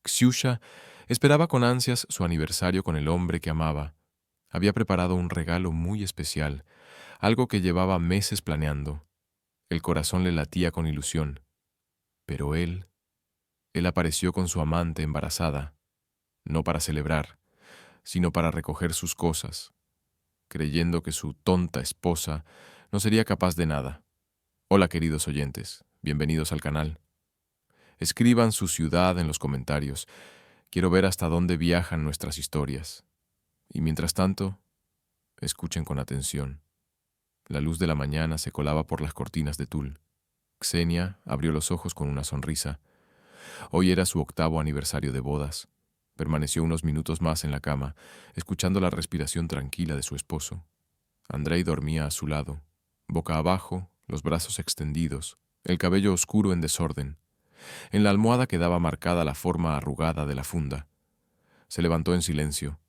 Xiusha esperaba con ansias su aniversario con el hombre que amaba. Había preparado un regalo muy especial, algo que llevaba meses planeando. El corazón le latía con ilusión. Pero él apareció con su amante embarazada, no para celebrar, sino para recoger sus cosas, creyendo que su tonta esposa no sería capaz de nada. Hola, queridos oyentes, bienvenidos al canal. Escriban su ciudad en los comentarios. Quiero ver hasta dónde viajan nuestras historias. Y mientras tanto, escuchen con atención. La luz de la mañana se colaba por las cortinas de tul. Xenia abrió los ojos con una sonrisa. Hoy era su 8º aniversario de bodas. Permaneció unos minutos más en la cama, escuchando la respiración tranquila de su esposo. Andrei dormía a su lado, boca abajo, los brazos extendidos, el cabello oscuro en desorden. En la almohada quedaba marcada la forma arrugada de la funda. Se levantó en silencio.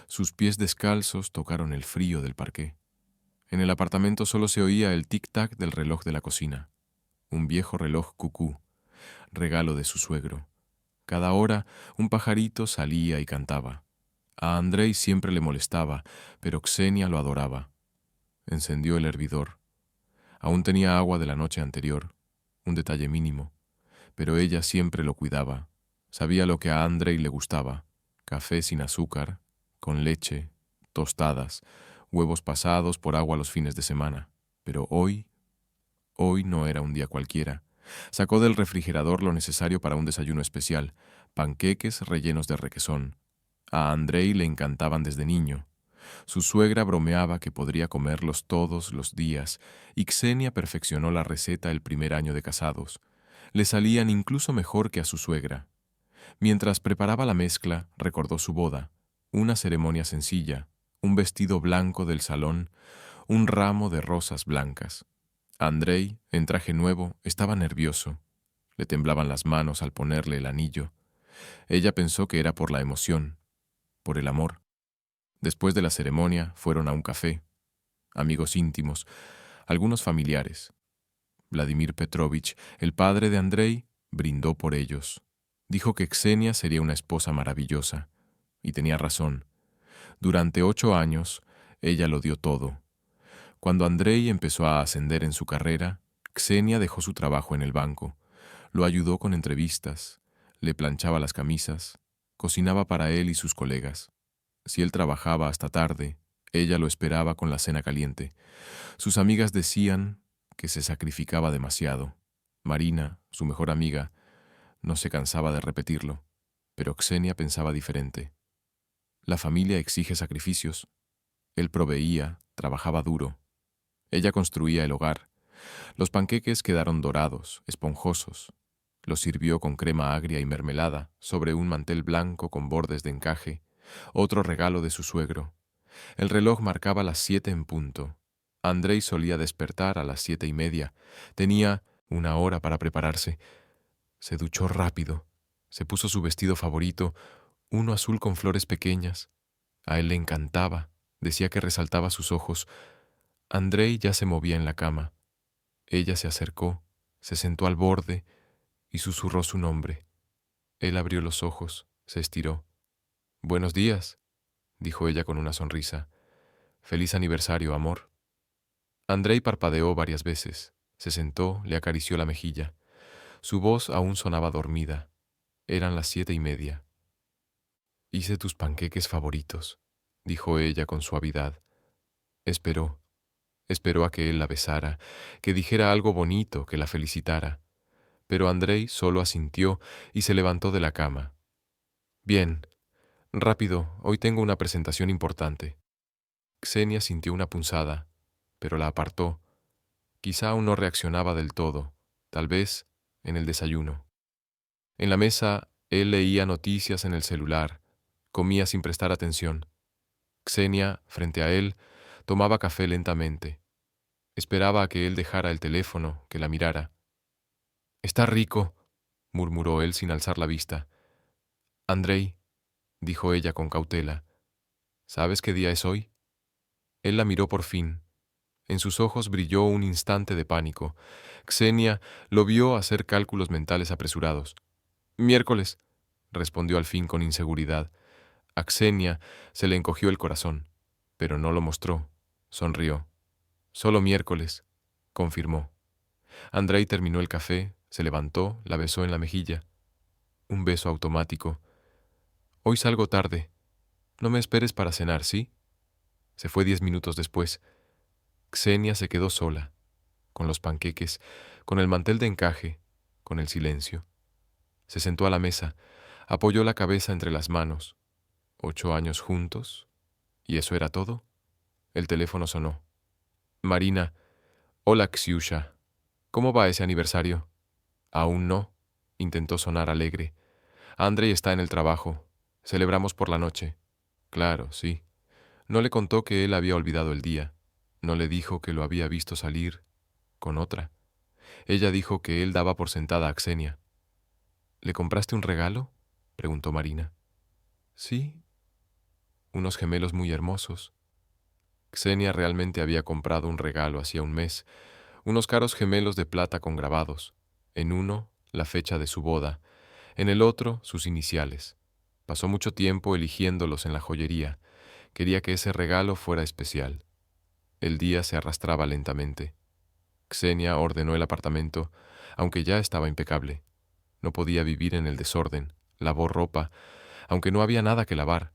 Sus pies descalzos tocaron el frío del parqué. En el apartamento solo se oía el tic-tac del reloj de la cocina. Un viejo reloj cucú, regalo de su suegro. Cada hora un pajarito salía y cantaba. A Andrei siempre le molestaba, pero Xenia lo adoraba. Encendió el hervidor. Aún tenía agua de la noche anterior, un detalle mínimo, pero ella siempre lo cuidaba. Sabía lo que a Andrei le gustaba: café sin azúcar, con leche, tostadas, huevos pasados por agua los fines de semana. Pero hoy no era un día cualquiera. Sacó del refrigerador lo necesario para un desayuno especial: panqueques rellenos de requesón. A Andrei le encantaban desde niño. Su suegra bromeaba que podría comerlos todos los días, y Xenia perfeccionó la receta el primer año de casados. Le salían incluso mejor que a su suegra. Mientras preparaba la mezcla, recordó su boda: una ceremonia sencilla, un vestido blanco del salón, un ramo de rosas blancas. Andrei, en traje nuevo, estaba nervioso. Le temblaban las manos al ponerle el anillo. Ella pensó que era por la emoción, por el amor. Después de la ceremonia, fueron a un café. Amigos íntimos, algunos familiares. Vladimir Petrovich, el padre de Andrei, brindó por ellos. Dijo que Xenia sería una esposa maravillosa. Y tenía razón. Durante 8 años, ella lo dio todo. Cuando Andrei empezó a ascender en su carrera, Xenia dejó su trabajo en el banco. Lo ayudó con entrevistas, le planchaba las camisas, cocinaba para él y sus colegas. Si él trabajaba hasta tarde, ella lo esperaba con la cena caliente. Sus amigas decían que se sacrificaba demasiado. Marina, su mejor amiga, no se cansaba de repetirlo, pero Xenia pensaba diferente. La familia exige sacrificios. Él proveía, trabajaba duro. Ella construía el hogar. Los panqueques quedaron dorados, esponjosos. Los sirvió con crema agria y mermelada sobre un mantel blanco con bordes de encaje, otro regalo de su suegro. El reloj marcaba las 7 en punto. Andrei solía despertar a las 7:30. Tenía 1 hora para prepararse. Se duchó rápido. Se puso su vestido favorito, uno azul con flores pequeñas. A él le encantaba. Decía que resaltaba sus ojos. Andrei ya se movía en la cama. Ella se acercó, se sentó al borde y susurró su nombre. Él abrió los ojos, se estiró. «Buenos días», dijo ella con una sonrisa. «Feliz aniversario, amor». Andrei parpadeó varias veces. Se sentó, le acarició la mejilla. Su voz aún sonaba dormida. Eran las 7:30. «Hice tus panqueques favoritos», dijo ella con suavidad. Esperó. Esperó a que él la besara, que dijera algo bonito, que la felicitara. Pero Andrei solo asintió y se levantó de la cama. «Bien, rápido, hoy tengo una presentación importante». Xenia sintió una punzada, pero la apartó. Quizá aún no reaccionaba del todo, tal vez en el desayuno. En la mesa, él leía noticias en el celular, comía sin prestar atención. Xenia, frente a él, tomaba café lentamente. Esperaba a que él dejara el teléfono, que la mirara. «Está rico», murmuró él sin alzar la vista. «Andrei», dijo ella con cautela, «¿sabes qué día es hoy?» Él la miró por fin. En sus ojos brilló un instante de pánico. Xenia lo vio hacer cálculos mentales apresurados. «Miércoles», respondió al fin con inseguridad. A Xenia se le encogió el corazón, pero no lo mostró. Sonrió. Solo miércoles, confirmó. Andrei terminó el café, se levantó, la besó en la mejilla. Un beso automático. Hoy salgo tarde. No me esperes para cenar, ¿sí? Se fue 10 minutos después. Xenia se quedó sola, con los panqueques, con el mantel de encaje, con el silencio. Se sentó a la mesa, apoyó la cabeza entre las manos. 8 años juntos. ¿Y eso era todo? El teléfono sonó. Marina. Hola, Xiusha. ¿Cómo va ese aniversario? Aún no. Intentó sonar alegre. Andrei está en el trabajo. Celebramos por la noche. Claro, sí. No le contó que él había olvidado el día. No le dijo que lo había visto salir con otra. Ella dijo que él daba por sentada a Xenia. ¿Le compraste un regalo? Preguntó Marina. Sí. Unos gemelos muy hermosos. Xenia realmente había comprado un regalo hacía un mes, unos caros gemelos de plata con grabados. En uno, la fecha de su boda, en el otro, sus iniciales. Pasó mucho tiempo eligiéndolos en la joyería. Quería que ese regalo fuera especial. El día se arrastraba lentamente. Xenia ordenó el apartamento, aunque ya estaba impecable. No podía vivir en el desorden. Lavó ropa, aunque no había nada que lavar.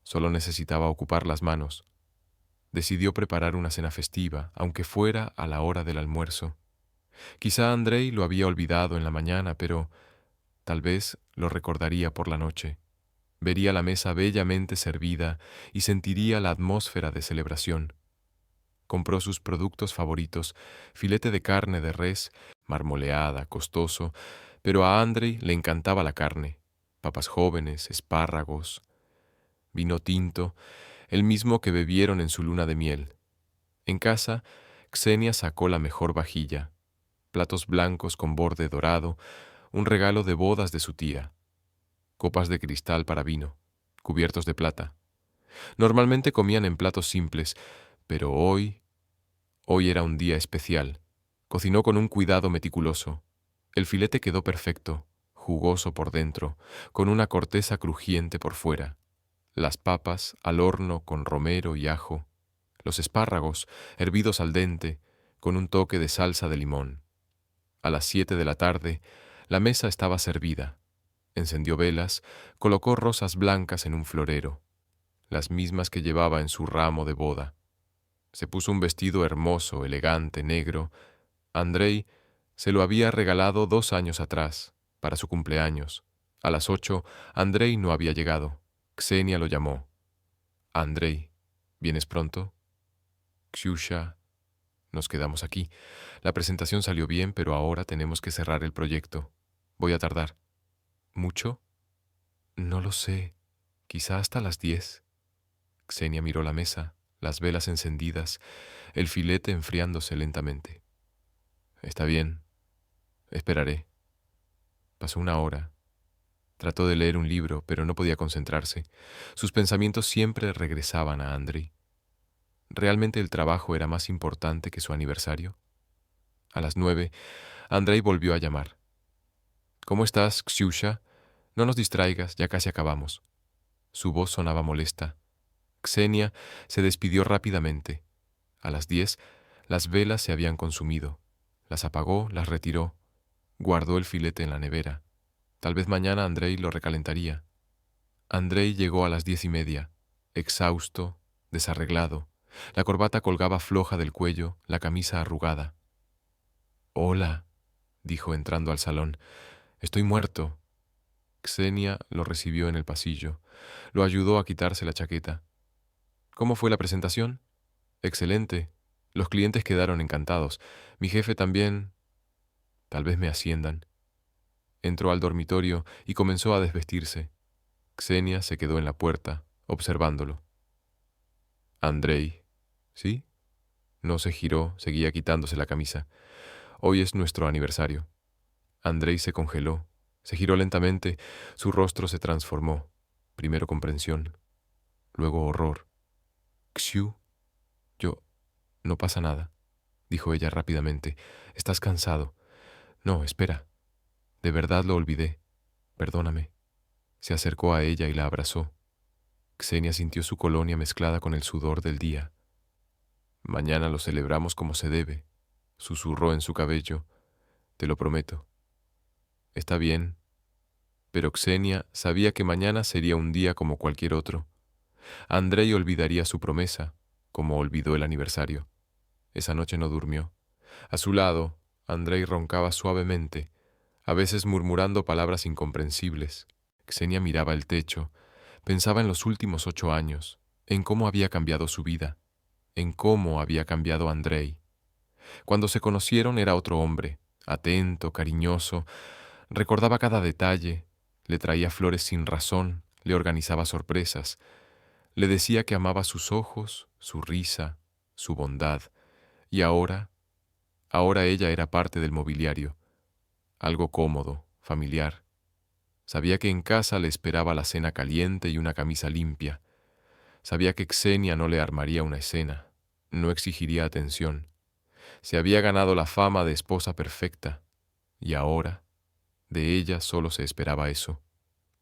Solo necesitaba ocupar las manos. Decidió preparar una cena festiva, aunque fuera a la hora del almuerzo. Quizá Andrei lo había olvidado en la mañana, pero tal vez lo recordaría por la noche. Vería la mesa bellamente servida y sentiría la atmósfera de celebración. Compró sus productos favoritos, filete de carne de res, marmoleada, costoso, pero a Andrei le encantaba la carne, papas jóvenes, espárragos, vino tinto, el mismo que bebieron en su luna de miel. En casa, Xenia sacó la mejor vajilla, platos blancos con borde dorado, un regalo de bodas de su tía, copas de cristal para vino, cubiertos de plata. Normalmente comían en platos simples, pero hoy era un día especial. Cocinó con un cuidado meticuloso. El filete quedó perfecto, jugoso por dentro, con una corteza crujiente por fuera. Las papas al horno con romero y ajo. Los espárragos hervidos al dente, con un toque de salsa de limón. A las 7 de la tarde, la mesa estaba servida. Encendió velas, colocó rosas blancas en un florero, las mismas que llevaba en su ramo de boda. Se puso un vestido hermoso, elegante, negro. Andrei se lo había regalado 2 años atrás, para su cumpleaños. A las 8, Andrei no había llegado. Xenia lo llamó. Andrei, ¿vienes pronto? Xiusha, nos quedamos aquí. La presentación salió bien, pero ahora tenemos que cerrar el proyecto. Voy a tardar. ¿Mucho? No lo sé. Quizá hasta las 10. Xenia miró la mesa, las velas encendidas, el filete enfriándose lentamente. Está bien. Esperaré. Pasó una hora. Trató de leer un libro, pero no podía concentrarse. Sus pensamientos siempre regresaban a Andrei. ¿Realmente el trabajo era más importante que su aniversario? A las 9, Andrei volvió a llamar. ¿Cómo estás, Xiusha? No nos distraigas, ya casi acabamos. Su voz sonaba molesta. Xenia se despidió rápidamente. A las 10, las velas se habían consumido. Las apagó, las retiró. Guardó el filete en la nevera. Tal vez mañana Andrei lo recalentaría. Andrei llegó a las 10:30, exhausto, desarreglado. La corbata colgaba floja del cuello, la camisa arrugada. «Hola», dijo entrando al salón. «Estoy muerto». Xenia lo recibió en el pasillo. Lo ayudó a quitarse la chaqueta. «¿Cómo fue la presentación?» «Excelente. Los clientes quedaron encantados. Mi jefe también. Tal vez me asciendan». Entró al dormitorio y comenzó a desvestirse. Xenia se quedó en la puerta, observándolo. «Andrei». «¿Sí?» No se giró, seguía quitándose la camisa. «Hoy es nuestro aniversario». Andrei se congeló, se giró lentamente, su rostro se transformó. Primero comprensión, luego horror. «Xiu, no pasa nada», dijo ella rápidamente. «Estás cansado». «No, espera. De verdad lo olvidé. Perdóname». Se acercó a ella y la abrazó. Xenia sintió su colonia mezclada con el sudor del día. «Mañana lo celebramos como se debe», susurró en su cabello. «Te lo prometo». «Está bien». Pero Xenia sabía que mañana sería un día como cualquier otro. Andrei olvidaría su promesa, como olvidó el aniversario. Esa noche no durmió. A su lado, Andrei roncaba suavemente, a veces murmurando palabras incomprensibles. Xenia miraba el techo, pensaba en los últimos 8 años, en cómo había cambiado su vida, en cómo había cambiado Andrei. Cuando se conocieron era otro hombre, atento, cariñoso, recordaba cada detalle, le traía flores sin razón, le organizaba sorpresas, le decía que amaba sus ojos, su risa, su bondad, y ahora ella era parte del mobiliario, algo cómodo, familiar. Sabía que en casa le esperaba la cena caliente y una camisa limpia. Sabía que Xenia no le armaría una escena, no exigiría atención. Se había ganado la fama de esposa perfecta, y ahora, de ella solo se esperaba eso.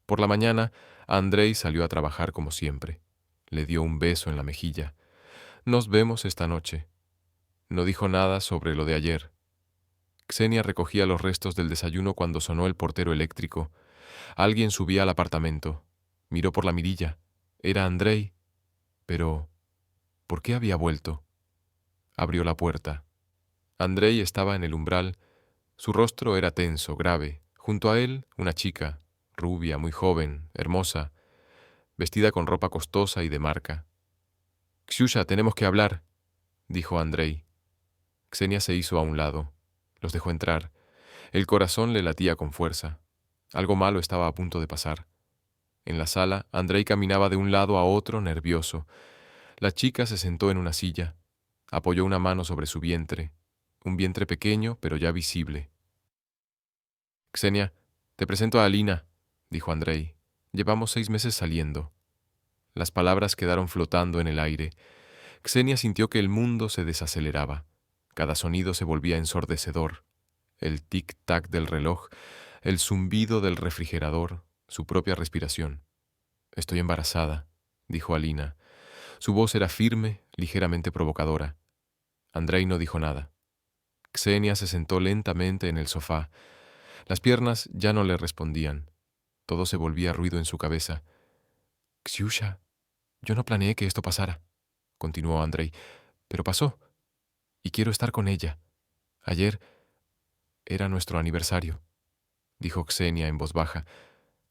Por la mañana, Andrei salió a trabajar como siempre. Le dio un beso en la mejilla. «Nos vemos esta noche». No dijo nada sobre lo de ayer. Xenia recogía los restos del desayuno cuando sonó el portero eléctrico. Alguien subía al apartamento. Miró por la mirilla. Era Andrei. Pero, ¿por qué había vuelto? Abrió la puerta. Andrei estaba en el umbral. Su rostro era tenso, grave. Junto a él, una chica, rubia, muy joven, hermosa, vestida con ropa costosa y de marca. «Xiusha, tenemos que hablar», dijo Andrei. Xenia se hizo a un lado. Los dejó entrar. El corazón le latía con fuerza. Algo malo estaba a punto de pasar. En la sala, Andrei caminaba de un lado a otro, nervioso. La chica se sentó en una silla. Apoyó una mano sobre su vientre. Un vientre pequeño, pero ya visible. «Xenia, te presento a Alina», dijo Andrei. «Llevamos 6 meses saliendo». Las palabras quedaron flotando en el aire. Xenia sintió que el mundo se desaceleraba. Cada sonido se volvía ensordecedor. El tic-tac del reloj, el zumbido del refrigerador, su propia respiración. «Estoy embarazada», dijo Alina. Su voz era firme, ligeramente provocadora. Andrei no dijo nada. Xenia se sentó lentamente en el sofá. Las piernas ya no le respondían. Todo se volvía ruido en su cabeza. «Xiusha, yo no planeé que esto pasara», continuó Andrei, «pero pasó. Y quiero estar con ella. Ayer era nuestro aniversario», dijo Xenia en voz baja.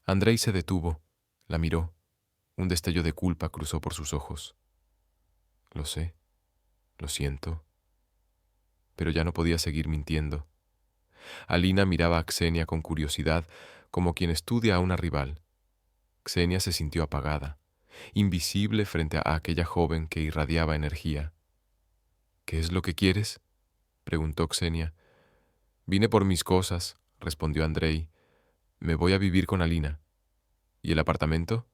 Andrei se detuvo, la miró. Un destello de culpa cruzó por sus ojos. «Lo sé, lo siento». Pero ya no podía seguir mintiendo. Alina miraba a Xenia con curiosidad, como quien estudia a una rival. Xenia se sintió apagada, invisible frente a aquella joven que irradiaba energía. «¿Qué es lo que quieres?», preguntó Xenia. «Vine por mis cosas», respondió Andrei. «Me voy a vivir con Alina». «¿Y el apartamento?»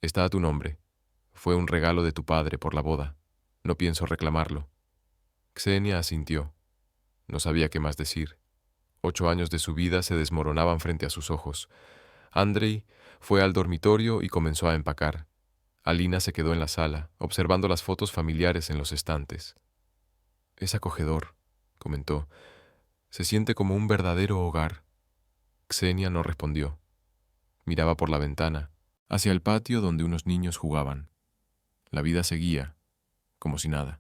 «Está a tu nombre. Fue un regalo de tu padre por la boda. No pienso reclamarlo». Xenia asintió. No sabía qué más decir. 8 años de su vida se desmoronaban frente a sus ojos. Andrei fue al dormitorio y comenzó a empacar. Alina se quedó en la sala, observando las fotos familiares en los estantes. «Es acogedor», comentó. «Se siente como un verdadero hogar». Xenia no respondió. Miraba por la ventana, hacia el patio donde unos niños jugaban. La vida seguía, como si nada.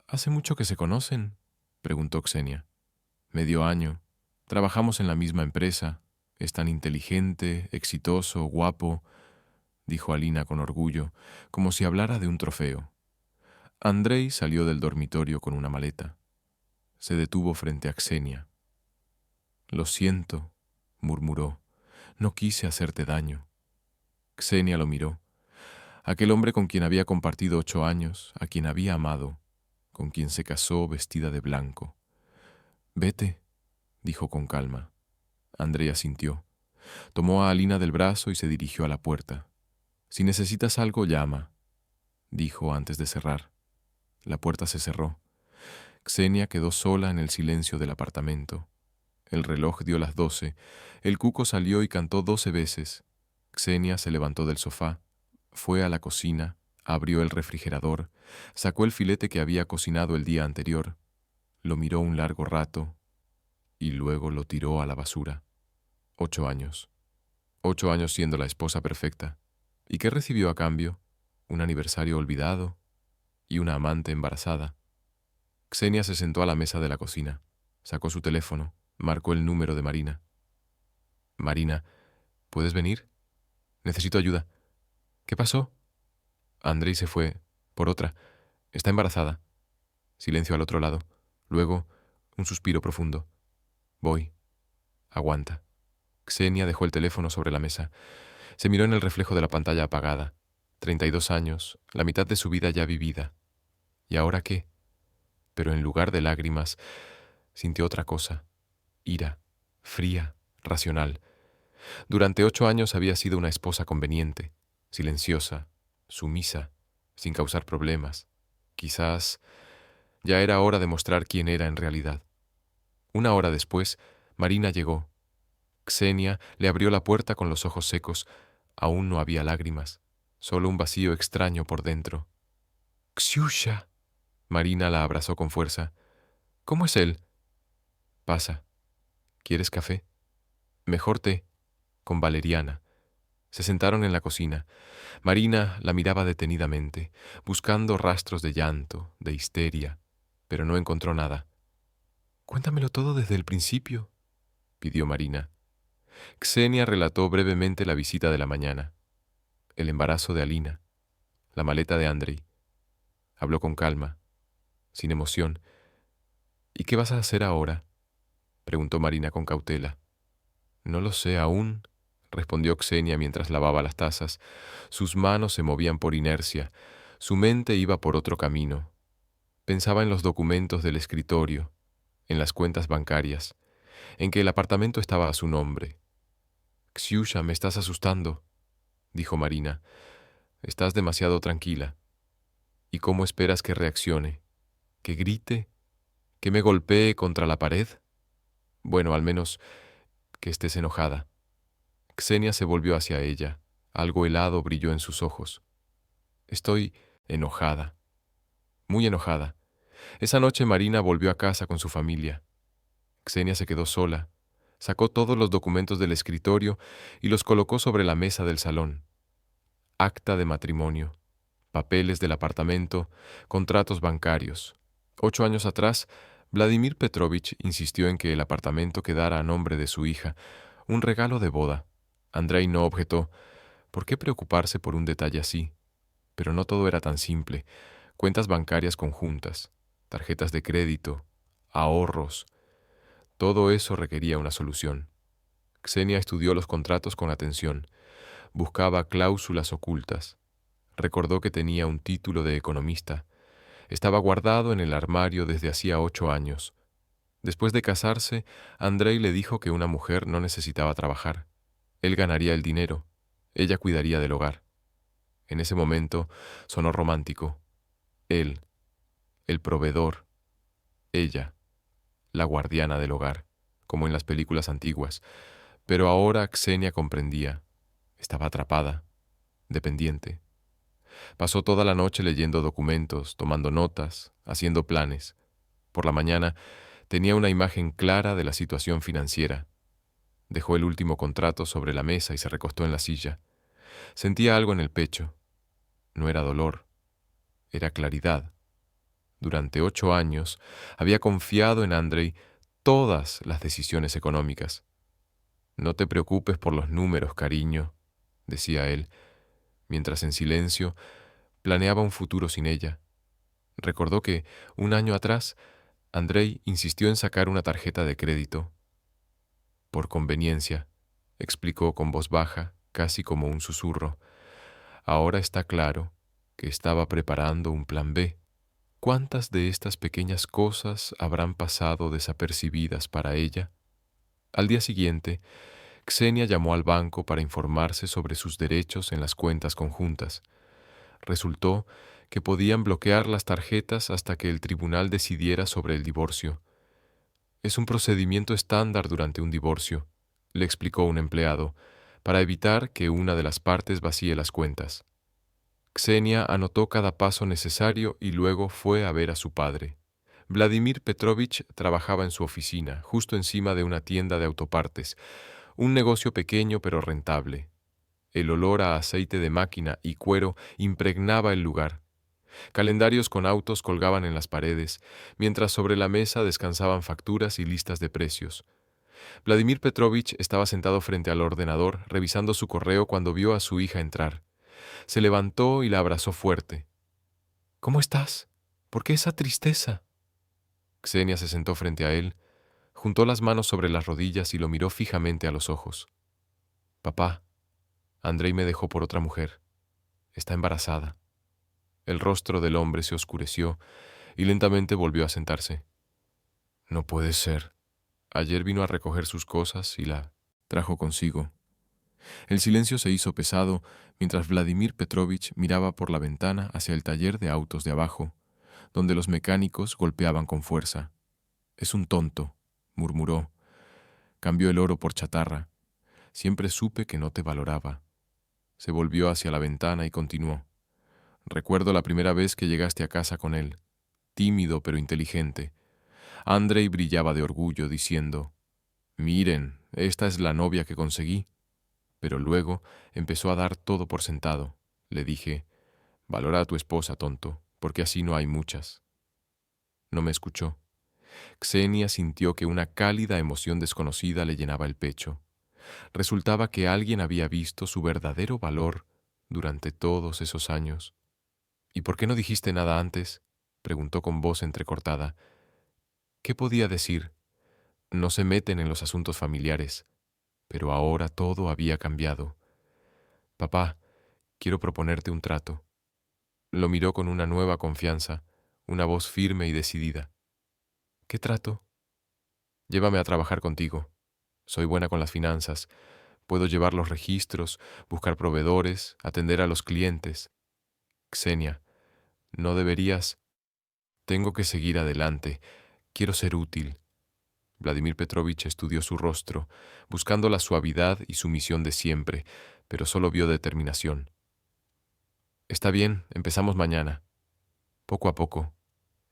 «¿Hace mucho que se conocen?», preguntó Xenia. «Medio año. Trabajamos en la misma empresa. Es tan inteligente, exitoso, guapo», dijo Alina con orgullo, como si hablara de un trofeo. Andrei salió del dormitorio con una maleta. Se detuvo frente a Xenia. «Lo siento», murmuró. «No quise hacerte daño». Xenia lo miró. Aquel hombre con quien había compartido 8 años, a quien había amado, con quien se casó vestida de blanco. «Vete», dijo con calma. Andrei asintió. Tomó a Alina del brazo y se dirigió a la puerta. «Si necesitas algo, llama», dijo antes de cerrar. La puerta se cerró. Xenia quedó sola en el silencio del apartamento. El reloj dio las 12. El cuco salió y cantó 12 veces. Xenia se levantó del sofá, fue a la cocina, abrió el refrigerador, sacó el filete que había cocinado el día anterior, lo miró un largo rato y luego lo tiró a la basura. 8 años. 8 años siendo la esposa perfecta. ¿Y qué recibió a cambio? Un aniversario olvidado y una amante embarazada. Xenia se sentó a la mesa de la cocina, sacó su teléfono, marcó el número de Marina. Marina, ¿puedes venir? Necesito ayuda. ¿Qué pasó? Andrei se fue. Por otra. Está embarazada. Silencio al otro lado. Luego, un suspiro profundo. Voy. Aguanta. Xenia dejó el teléfono sobre la mesa. Se miró en el reflejo de la pantalla apagada. 32 años, la mitad de su vida ya vivida. ¿Y ahora qué? Pero en lugar de lágrimas, sintió otra cosa. Ira, fría, racional. Durante 8 años había sido una esposa conveniente, silenciosa, sumisa, sin causar problemas. Quizás ya era hora de mostrar quién era en realidad. Una hora después, Marina llegó. Xenia le abrió la puerta con los ojos secos. Aún no había lágrimas, solo un vacío extraño por dentro. «Xiusha». Marina la abrazó con fuerza. «¿Cómo es él?» «Pasa. ¿Quieres café?» «Mejor té, con valeriana». Se sentaron en la cocina. Marina la miraba detenidamente, buscando rastros de llanto, de histeria, pero no encontró nada. «Cuéntamelo todo desde el principio», pidió Marina. Xenia relató brevemente la visita de la mañana, el embarazo de Alina, la maleta de Andrei. Habló con calma, sin emoción. «¿Y qué vas a hacer ahora?», preguntó Marina con cautela. «No lo sé aún», respondió Xenia mientras lavaba las tazas. Sus manos se movían por inercia, su mente iba por otro camino. Pensaba en los documentos del escritorio, en las cuentas bancarias, en que el apartamento estaba a su nombre. «Xiusha, me estás asustando», dijo Marina. «Estás demasiado tranquila. ¿Y cómo esperas que reaccione? ¿Que grite? ¿Que me golpee contra la pared? Bueno, al menos que estés enojada». Xenia se volvió hacia ella. Algo helado brilló en sus ojos. «Estoy enojada, muy enojada». Esa noche Marina volvió a casa con su familia. Xenia se quedó sola. Sacó todos los documentos del escritorio y los colocó sobre la mesa del salón. Acta de matrimonio, papeles del apartamento, contratos bancarios. 8 años atrás, Vladimir Petrovich insistió en que el apartamento quedara a nombre de su hija, un regalo de boda. Andrei no objetó. ¿Por qué preocuparse por un detalle así? Pero no todo era tan simple. Cuentas bancarias conjuntas, tarjetas de crédito, ahorros. Todo eso requería una solución. Xenia estudió los contratos con atención. Buscaba cláusulas ocultas. Recordó que tenía un título de economista. Estaba guardado en el armario desde hacía 8 años. Después de casarse, Andrei le dijo que una mujer no necesitaba trabajar. Él ganaría el dinero. Ella cuidaría del hogar. En ese momento sonó romántico. Él, el proveedor. Ella, la guardiana del hogar, como en las películas antiguas. Pero ahora Xenia comprendía. Estaba atrapada, dependiente. Pasó toda la noche leyendo documentos, tomando notas, haciendo planes. Por la mañana tenía una imagen clara de la situación financiera. Dejó el último contrato sobre la mesa y se recostó en la silla. Sentía algo en el pecho. No era dolor, era claridad. Durante 8 años había confiado en Andrei todas las decisiones económicas. «No te preocupes por los números, cariño», decía él, mientras en silencio planeaba un futuro sin ella. Recordó que, un año atrás, Andrei insistió en sacar una tarjeta de crédito. «Por conveniencia», explicó con voz baja, casi como un susurro. Ahora está claro que estaba preparando un plan B. ¿Cuántas de estas pequeñas cosas habrán pasado desapercibidas para ella? Al día siguiente, Xenia llamó al banco para informarse sobre sus derechos en las cuentas conjuntas. Resultó que podían bloquear las tarjetas hasta que el tribunal decidiera sobre el divorcio. «Es un procedimiento estándar durante un divorcio», le explicó un empleado. para evitar que una de las partes vacíe las cuentas. Ksenia anotó cada paso necesario y luego fue a ver a su padre. Vladimir Petrovich trabajaba en su oficina, justo encima de una tienda de autopartes, un negocio pequeño pero rentable. El olor a aceite de máquina y cuero impregnaba el lugar. Calendarios con autos colgaban en las paredes, mientras sobre la mesa descansaban facturas y listas de precios. Vladimir Petrovich estaba sentado frente al ordenador, revisando su correo cuando vio a su hija entrar. Se levantó y la abrazó fuerte. «¿Cómo estás? ¿Por qué esa tristeza?» Ksenia se sentó frente a él, juntó las manos sobre las rodillas y lo miró fijamente a los ojos. «Papá, Andrei me dejó por otra mujer. Está embarazada». El rostro del hombre se oscureció y lentamente volvió a sentarse. «No puede ser. Ayer vino a recoger sus cosas y la trajo consigo». El silencio se hizo pesado mientras Vladimir Petrovich miraba por la ventana hacia el taller de autos de abajo, donde los mecánicos golpeaban con fuerza. «Es un tonto», murmuró. «Cambió el oro por chatarra. Siempre supe que no te valoraba». Se volvió hacia la ventana y continuó. «Recuerdo la primera vez que llegaste a casa con él, tímido pero inteligente. Andrei brillaba de orgullo, diciendo, «Miren, esta es la novia que conseguí». Pero luego empezó a dar todo por sentado. Le dije, «Valora a tu esposa, tonto, porque así no hay muchas». No me escuchó. Ksenia sintió que una cálida emoción desconocida le llenaba el pecho. Resultaba que alguien había visto su verdadero valor durante todos esos años. «¿Y por qué no dijiste nada antes?», preguntó con voz entrecortada. ¿Qué podía decir? No se meten en los asuntos familiares. Pero ahora todo había cambiado. «Papá, quiero proponerte un trato». Lo miró con una nueva confianza, una voz firme y decidida. «¿Qué trato?» «Llévame a trabajar contigo. Soy buena con las finanzas. Puedo llevar los registros, buscar proveedores, atender a los clientes». «Ksenia, no deberías...» «Tengo que seguir adelante. Quiero ser útil». Vladimir Petrovich estudió su rostro, buscando la suavidad y sumisión de siempre, pero solo vio determinación. «Está bien, empezamos mañana». Poco a poco,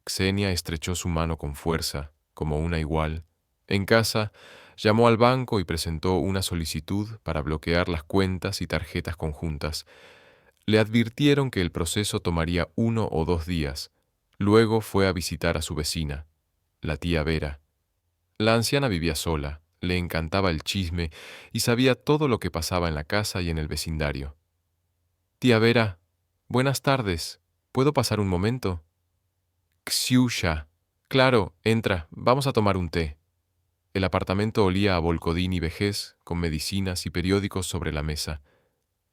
Ksenia estrechó su mano con fuerza, como una igual. En casa, llamó al banco y presentó una solicitud para bloquear las cuentas y tarjetas conjuntas. Le advirtieron que el proceso tomaría 1 o 2 días. Luego fue a visitar a su vecina, la tía Vera. La anciana vivía sola, le encantaba el chisme y sabía todo lo que pasaba en la casa y en el vecindario. «Tía Vera, buenas tardes. ¿Puedo pasar un momento?» «Ksiusha. Claro, entra, vamos a tomar un té». El apartamento olía a volcodín y vejez, con medicinas y periódicos sobre la mesa.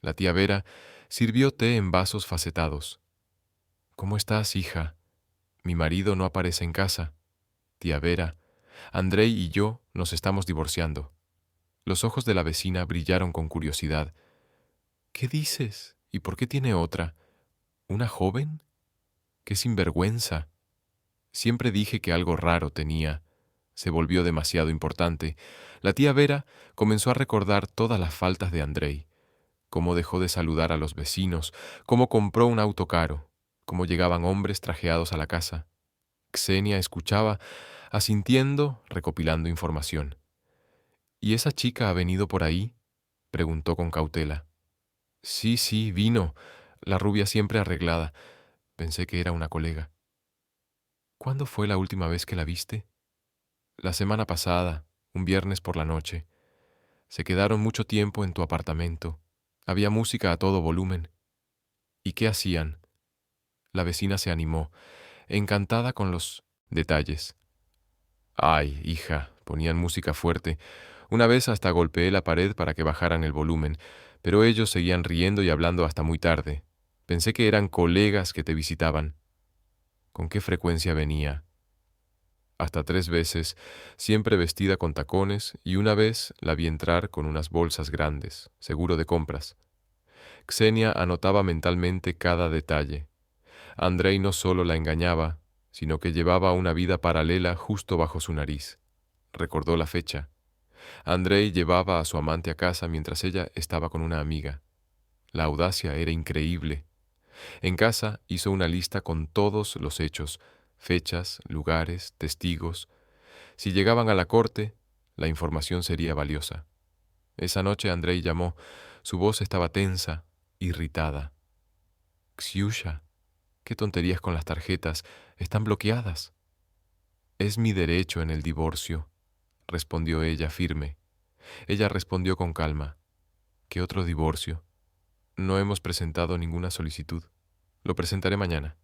La tía Vera sirvió té en vasos facetados. «¿Cómo estás, hija? Mi marido no aparece en casa». «Tía Vera, Andrei y yo nos estamos divorciando». Los ojos de la vecina brillaron con curiosidad. «¿Qué dices? ¿Y por qué tiene otra? ¿Una joven? ¡Qué sinvergüenza!». Siempre dije que algo raro tenía. Se volvió demasiado importante. La tía Vera comenzó a recordar todas las faltas de Andrei. Cómo dejó de saludar a los vecinos, cómo compró un auto caro, cómo llegaban hombres trajeados a la casa. Ksenia escuchaba, asintiendo, recopilando información. «¿Y esa chica ha venido por ahí?», preguntó con cautela. Sí, vino, la rubia siempre arreglada. Pensé que era una colega». «¿Cuándo fue la última vez que la viste?» «La semana pasada, un viernes por la noche. Se quedaron mucho tiempo en tu apartamento. Había música a todo volumen». «¿Y qué hacían?». La vecina se animó, encantada con los detalles. «Ay, hija», ponían música fuerte. Una vez hasta golpeé la pared para que bajaran el volumen, pero ellos seguían riendo y hablando hasta muy tarde. Pensé que eran colegas que te visitaban». «¿Con qué frecuencia venía?». «Hasta 3 veces, siempre vestida con tacones, y una vez la vi entrar con unas bolsas grandes, seguro de compras». Ksenia anotaba mentalmente cada detalle. Andrei no solo la engañaba, sino que llevaba una vida paralela justo bajo su nariz. Recordó la fecha. Andrei llevaba a su amante a casa mientras ella estaba con una amiga. La audacia era increíble. En casa hizo una lista con todos los hechos, fechas, lugares, testigos. Si llegaban a la corte, la información sería valiosa. Esa noche Andrei llamó. Su voz estaba tensa, irritada. «Xiusha, qué tonterías con las tarjetas. Están bloqueadas». «Es mi derecho en el divorcio», respondió ella firme. Ella respondió con calma. «¿Qué otro divorcio? No hemos presentado ninguna solicitud. Lo presentaré mañana».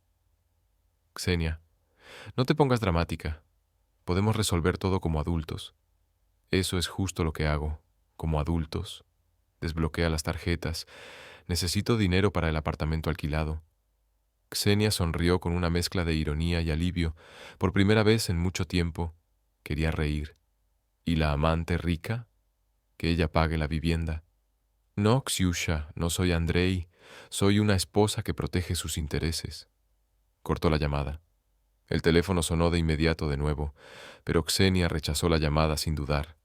«Xenia, no te pongas dramática. Podemos resolver todo como adultos». «Eso es justo lo que hago, como adultos». Desbloquea las tarjetas. «Necesito dinero para el apartamento alquilado». Xenia sonrió con una mezcla de ironía y alivio. Por primera vez en mucho tiempo, quería reír. ¿Y la amante rica? Que ella pague la vivienda. «No, Xiusha, no soy Andrei. Soy una esposa que protege sus intereses». Cortó la llamada. El teléfono sonó de inmediato de nuevo, pero Xenia rechazó la llamada sin dudar.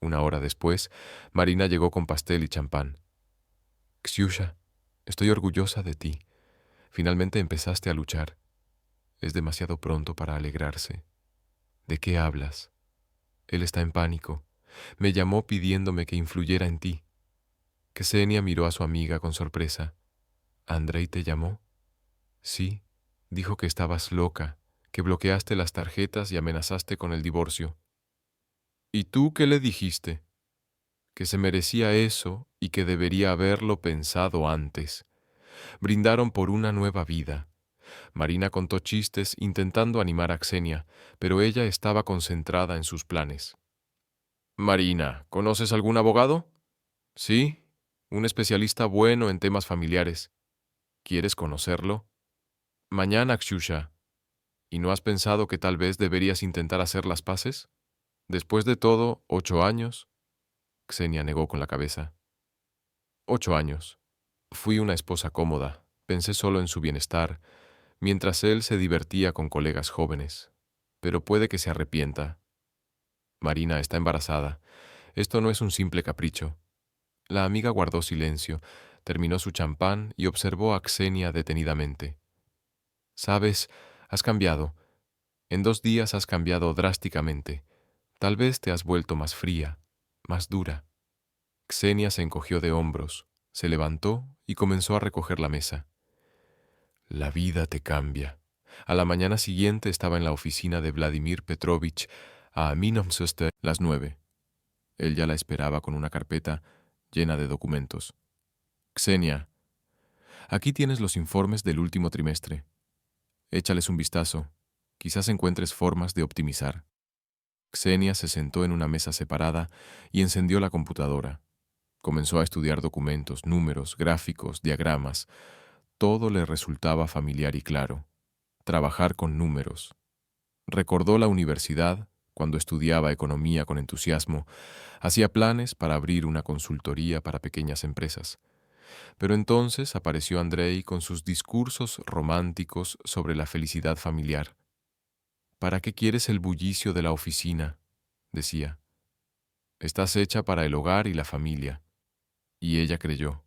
Una hora después, Marina llegó con pastel y champán. «Xiusha, estoy orgullosa de ti. Finalmente empezaste a luchar. Es demasiado pronto para alegrarse». «¿De qué hablas?» «Él está en pánico. Me llamó pidiéndome que influyera en ti». Xenia miró a su amiga con sorpresa. «¿Andrei te llamó?» «Sí. Dijo que estabas loca, que bloqueaste las tarjetas y amenazaste con el divorcio». «¿Y tú qué le dijiste?» «Que se merecía eso y que debería haberlo pensado antes». Brindaron por una nueva vida. Marina contó chistes intentando animar a Xenia, pero ella estaba concentrada en sus planes. «Marina, ¿conoces algún abogado?» «Sí, un especialista bueno en temas familiares». «¿Quieres conocerlo?» «Mañana, Xiusha. ¿Y no has pensado que tal vez deberías intentar hacer las paces? Después de todo, 8 años». Xenia negó con la cabeza. 8 años. Fui una esposa cómoda. Pensé solo en su bienestar, mientras él se divertía con colegas jóvenes. Pero puede que se arrepienta. Marina está embarazada. Esto no es un simple capricho. La amiga guardó silencio, terminó su champán y observó a Xenia detenidamente. «Sabes, has cambiado. En 2 días has cambiado drásticamente. Tal vez te has vuelto más fría, más dura». Xenia se encogió de hombros, se levantó y comenzó a recoger la mesa. «La vida te cambia». A la mañana siguiente estaba en la oficina de Vladimir Petrovich a Minomsoste las 9. Él ya la esperaba con una carpeta llena de documentos. «Xenia, aquí tienes los informes del último trimestre. Échales un vistazo. Quizás encuentres formas de optimizar». Xenia se sentó en una mesa separada y encendió la computadora. Comenzó a estudiar documentos, números, gráficos, diagramas. Todo le resultaba familiar y claro. Trabajar con números. Recordó la universidad, cuando estudiaba economía con entusiasmo. Hacía planes para abrir una consultoría para pequeñas empresas. Pero entonces apareció Andrei con sus discursos románticos sobre la felicidad familiar. «¿Para qué quieres el bullicio de la oficina?», decía. «Estás hecha para el hogar y la familia». Y ella creyó.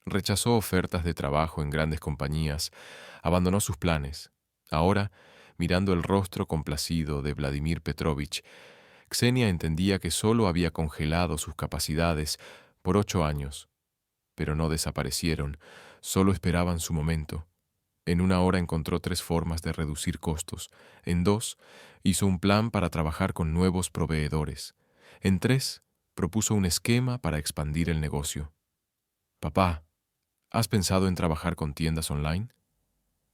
Rechazó ofertas de trabajo en grandes compañías, abandonó sus planes. Ahora, mirando el rostro complacido de Vladimir Petrovich, Xenia entendía que solo había congelado sus capacidades por 8 años. Pero no desaparecieron, solo esperaban su momento. En 1 hora encontró 3 formas de reducir costos. En 2, hizo un plan para trabajar con nuevos proveedores. En 3, propuso un esquema para expandir el negocio. «Papá, ¿has pensado en trabajar con tiendas online?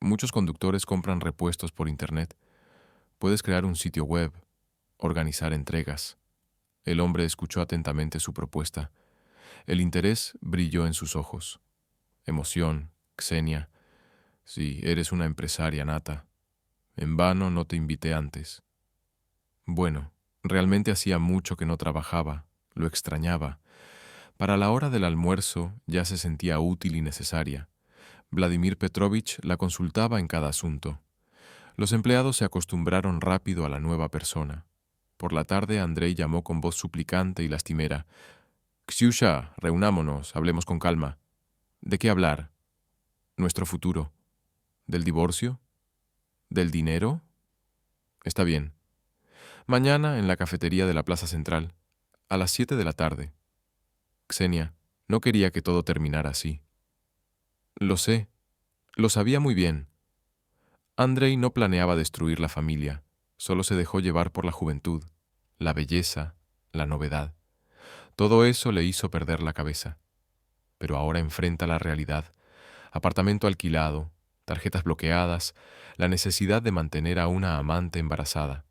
Muchos conductores compran repuestos por Internet. Puedes crear un sitio web, organizar entregas». El hombre escuchó atentamente su propuesta. El interés brilló en sus ojos. «Emoción, Xenia. Sí, eres una empresaria nata. En vano no te invité antes». Bueno, realmente hacía mucho que no trabajaba, lo extrañaba. Para la hora del almuerzo ya se sentía útil y necesaria. Vladimir Petrovich la consultaba en cada asunto. Los empleados se acostumbraron rápido a la nueva persona. Por la tarde, Andrei llamó con voz suplicante y lastimera. «Ksiusha, reunámonos, hablemos con calma. ¿De qué hablar? ¿Nuestro futuro? ¿Del divorcio? ¿Del dinero? Está bien. Mañana en la cafetería de la Plaza Central, a las 7 de la tarde. Ksenia, no quería que todo terminara así. Lo sé, lo sabía muy bien. Andrei no planeaba destruir la familia, solo se dejó llevar por la juventud, la belleza, la novedad. Todo eso le hizo perder la cabeza. Pero ahora enfrenta la realidad. Apartamento alquilado, tarjetas bloqueadas, la necesidad de mantener a una amante embarazada.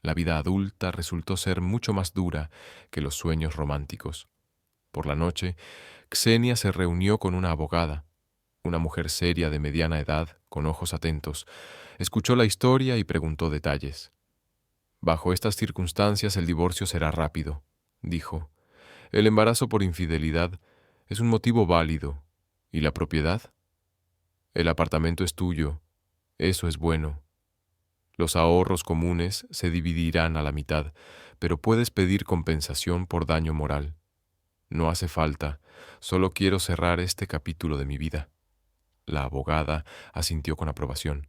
La vida adulta resultó ser mucho más dura que los sueños románticos. Por la noche, Ksenia se reunió con una abogada, una mujer seria de mediana edad, con ojos atentos. Escuchó la historia y preguntó detalles. Bajo estas circunstancias el divorcio será rápido, dijo. El embarazo por infidelidad es un motivo válido. ¿Y la propiedad? El apartamento es tuyo. Eso es bueno. Los ahorros comunes se dividirán a la mitad, pero puedes pedir compensación por daño moral. No hace falta, solo quiero cerrar este capítulo de mi vida. La abogada asintió con aprobación.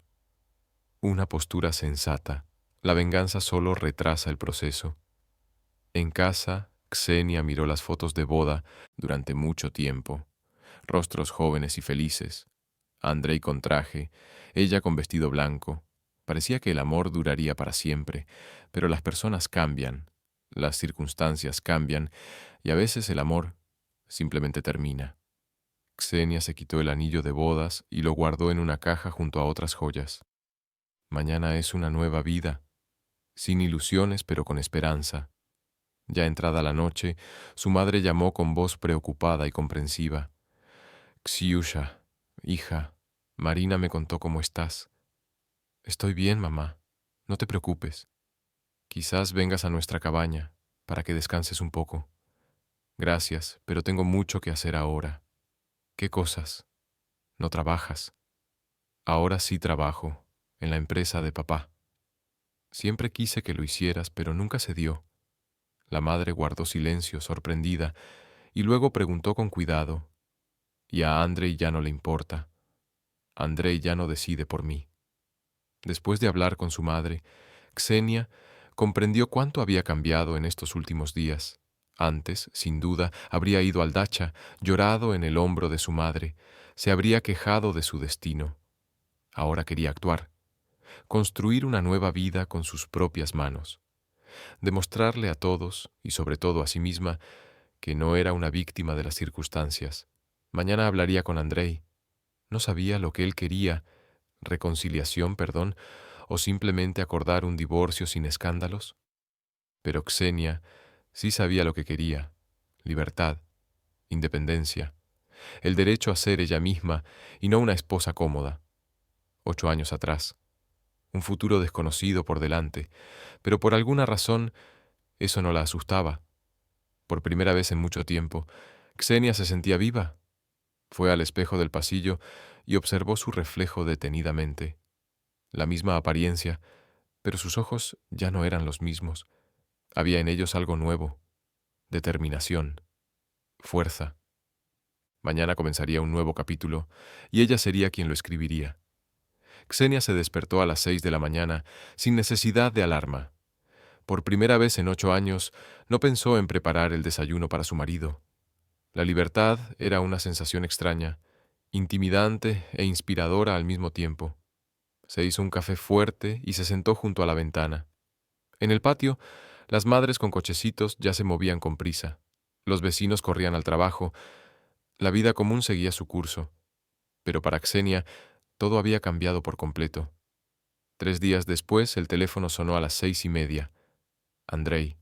Una postura sensata. La venganza solo retrasa el proceso. En casa, Ksenia miró las fotos de boda durante mucho tiempo. Rostros jóvenes y felices. Andrei con traje, ella con vestido blanco. Parecía que el amor duraría para siempre, pero las personas cambian, las circunstancias cambian, y a veces el amor simplemente termina. Ksenia se quitó el anillo de bodas y lo guardó en una caja junto a otras joyas. Mañana es una nueva vida, sin ilusiones pero con esperanza. Ya entrada la noche, su madre llamó con voz preocupada y comprensiva. «Ksiusha, hija, Marina me contó cómo estás». «Estoy bien, mamá. No te preocupes. Quizás vengas a nuestra cabaña para que descanses un poco». «Gracias, pero tengo mucho que hacer ahora». «¿Qué cosas? ¿No trabajas?» «Ahora sí trabajo, en la empresa de papá». «Siempre quise que lo hicieras, pero nunca se dio». La madre guardó silencio, sorprendida, y luego preguntó con cuidado. «¿Y a Andrei ya no le importa? Andrei ya no decide por mí». Después de hablar con su madre, Ksenia comprendió cuánto había cambiado en estos últimos días. Antes, sin duda, habría ido al dacha, llorado en el hombro de su madre, se habría quejado de su destino. Ahora quería actuar, construir una nueva vida con sus propias manos, demostrarle a todos, y sobre todo a sí misma, que no era una víctima de las circunstancias. Mañana hablaría con Andrei. No sabía lo que él quería, reconciliación, perdón, o simplemente acordar un divorcio sin escándalos. Pero Ksenia sí sabía lo que quería: libertad, independencia, el derecho a ser ella misma y no una esposa cómoda. 8 años atrás, un futuro desconocido por delante, pero por alguna razón eso no la asustaba. Por primera vez en mucho tiempo, Ksenia se sentía viva. Fue al espejo del pasillo y observó su reflejo detenidamente. La misma apariencia, pero sus ojos ya no eran los mismos. Había en ellos algo nuevo: determinación, fuerza. Mañana comenzaría un nuevo capítulo, y ella sería quien lo escribiría. Ksenia se despertó a las 6 de la mañana, sin necesidad de alarma. Por primera vez en 8 años, no pensó en preparar el desayuno para su marido. La libertad era una sensación extraña, intimidante e inspiradora al mismo tiempo. Se hizo un café fuerte y se sentó junto a la ventana. En el patio, las madres con cochecitos ya se movían con prisa. Los vecinos corrían al trabajo. La vida común seguía su curso. Pero para Ksenia, todo había cambiado por completo. 3 días después, el teléfono sonó a las 6:30. Andrei.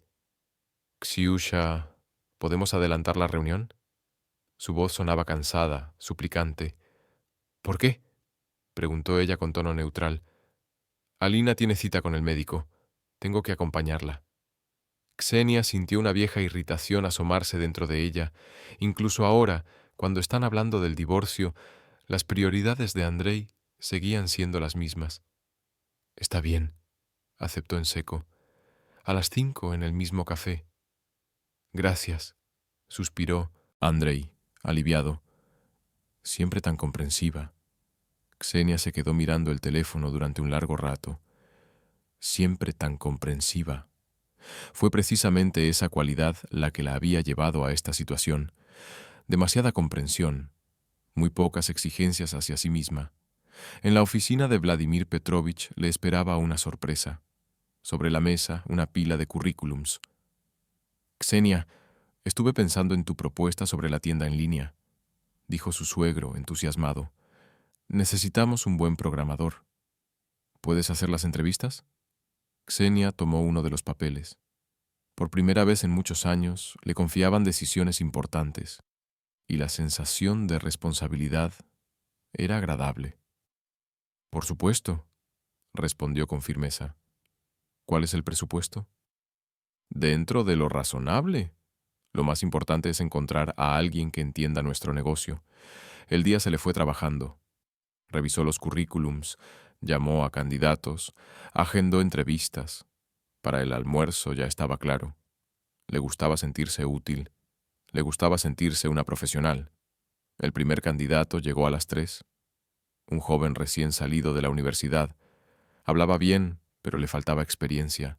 «Ksiusha, ¿podemos adelantar la reunión?» Su voz sonaba cansada, suplicante. «¿Por qué?», preguntó ella con tono neutral. «Alina tiene cita con el médico. Tengo que acompañarla». Ksenia sintió una vieja irritación asomarse dentro de ella. Incluso ahora, cuando están hablando del divorcio, las prioridades de Andrei seguían siendo las mismas. «Está bien», aceptó en seco. A las 5 en el mismo café. Gracias, suspiró Andrei, aliviado. Siempre tan comprensiva. Ksenia se quedó mirando el teléfono durante un largo rato. Siempre tan comprensiva. Fue precisamente esa cualidad la que la había llevado a esta situación. Demasiada comprensión, muy pocas exigencias hacia sí misma. En la oficina de Vladimir Petrovich le esperaba una sorpresa. Sobre la mesa, una pila de currículums. Ksenia, estuve pensando en tu propuesta sobre la tienda en línea, dijo su suegro, entusiasmado. Necesitamos un buen programador. ¿Puedes hacer las entrevistas? Ksenia tomó uno de los papeles. Por primera vez en muchos años le confiaban decisiones importantes, y la sensación de responsabilidad era agradable. Por supuesto, respondió con firmeza. ¿Cuál es el presupuesto? Dentro de lo razonable. Lo más importante es encontrar a alguien que entienda nuestro negocio. El día se le fue trabajando. Revisó los currículums, llamó a candidatos, agendó entrevistas. Para el almuerzo ya estaba claro. Le gustaba sentirse útil. Le gustaba sentirse una profesional. El primer candidato llegó a las 3. Un joven recién salido de la universidad. Hablaba bien, pero le faltaba experiencia.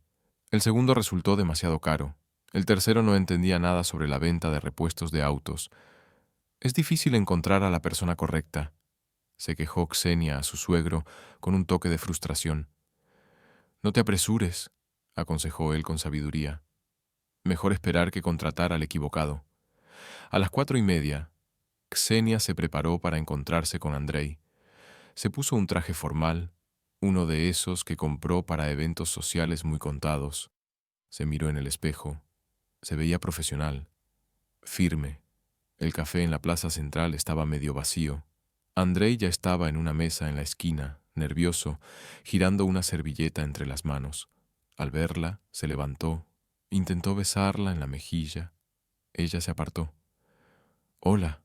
El segundo resultó demasiado caro. El tercero no entendía nada sobre la venta de repuestos de autos. Es difícil encontrar a la persona correcta, se quejó Ksenia a su suegro con un toque de frustración. No te apresures, aconsejó él con sabiduría. Mejor esperar que contratar al equivocado. A las 4:30, Ksenia se preparó para encontrarse con Andrei. Se puso un traje formal, uno de esos que compró para eventos sociales muy contados. Se miró en el espejo. Se veía profesional, firme. El café en la plaza central estaba medio vacío. Andrei ya estaba en una mesa en la esquina, nervioso, girando una servilleta entre las manos. Al verla, se levantó, intentó besarla en la mejilla. Ella se apartó. «Hola»,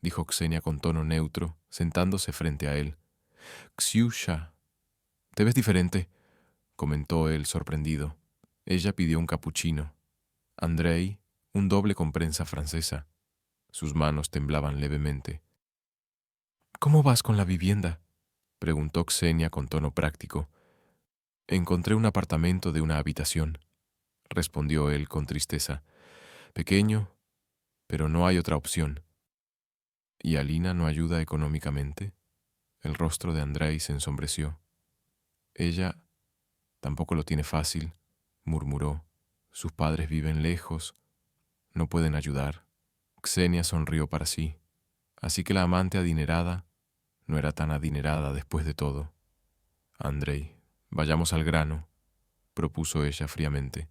dijo Ksenia con tono neutro, sentándose frente a él. «Ksiusha, te ves diferente», comentó él sorprendido. Ella pidió un capuchino. Andrei, un doble con prensa francesa. Sus manos temblaban levemente. «¿Cómo vas con la vivienda?», preguntó Ksenia con tono práctico. «Encontré un apartamento de una habitación», respondió él con tristeza. «Pequeño, pero no hay otra opción». «¿Y Alina no ayuda económicamente?». El rostro de Andrei se ensombreció. «Ella tampoco lo tiene fácil», murmuró. «Sus padres viven lejos. No pueden ayudar». Ksenia sonrió para sí. Así que la amante adinerada no era tan adinerada después de todo. «Andrei, vayamos al grano», propuso ella fríamente.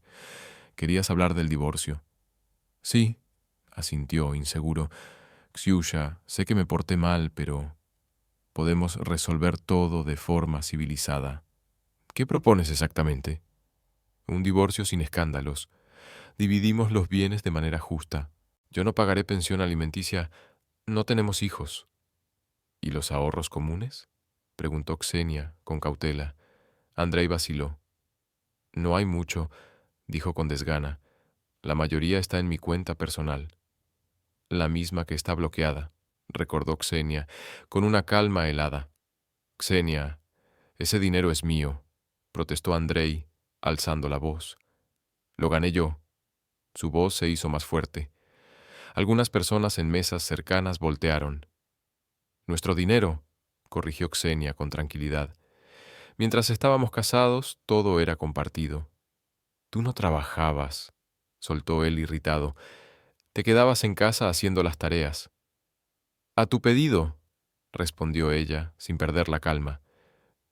«¿Querías hablar del divorcio?» «Sí», asintió, inseguro. «Ksiusha, sé que me porté mal, pero podemos resolver todo de forma civilizada». «¿Qué propones exactamente?» «Un divorcio sin escándalos. Dividimos los bienes de manera justa. Yo no pagaré pensión alimenticia. No tenemos hijos». «¿Y los ahorros comunes?», preguntó Ksenia con cautela. Andrei vaciló. «No hay mucho», dijo con desgana. «La mayoría está en mi cuenta personal». «La misma que está bloqueada», recordó Ksenia, con una calma helada. «Ksenia, ese dinero es mío», protestó Andrei, alzando la voz. «Lo gané yo». Su voz se hizo más fuerte. Algunas personas en mesas cercanas voltearon. «Nuestro dinero», corrigió Ksenia con tranquilidad. «Mientras estábamos casados, todo era compartido». «Tú no trabajabas», soltó él irritado. «Te quedabas en casa haciendo las tareas». «A tu pedido», respondió ella, sin perder la calma.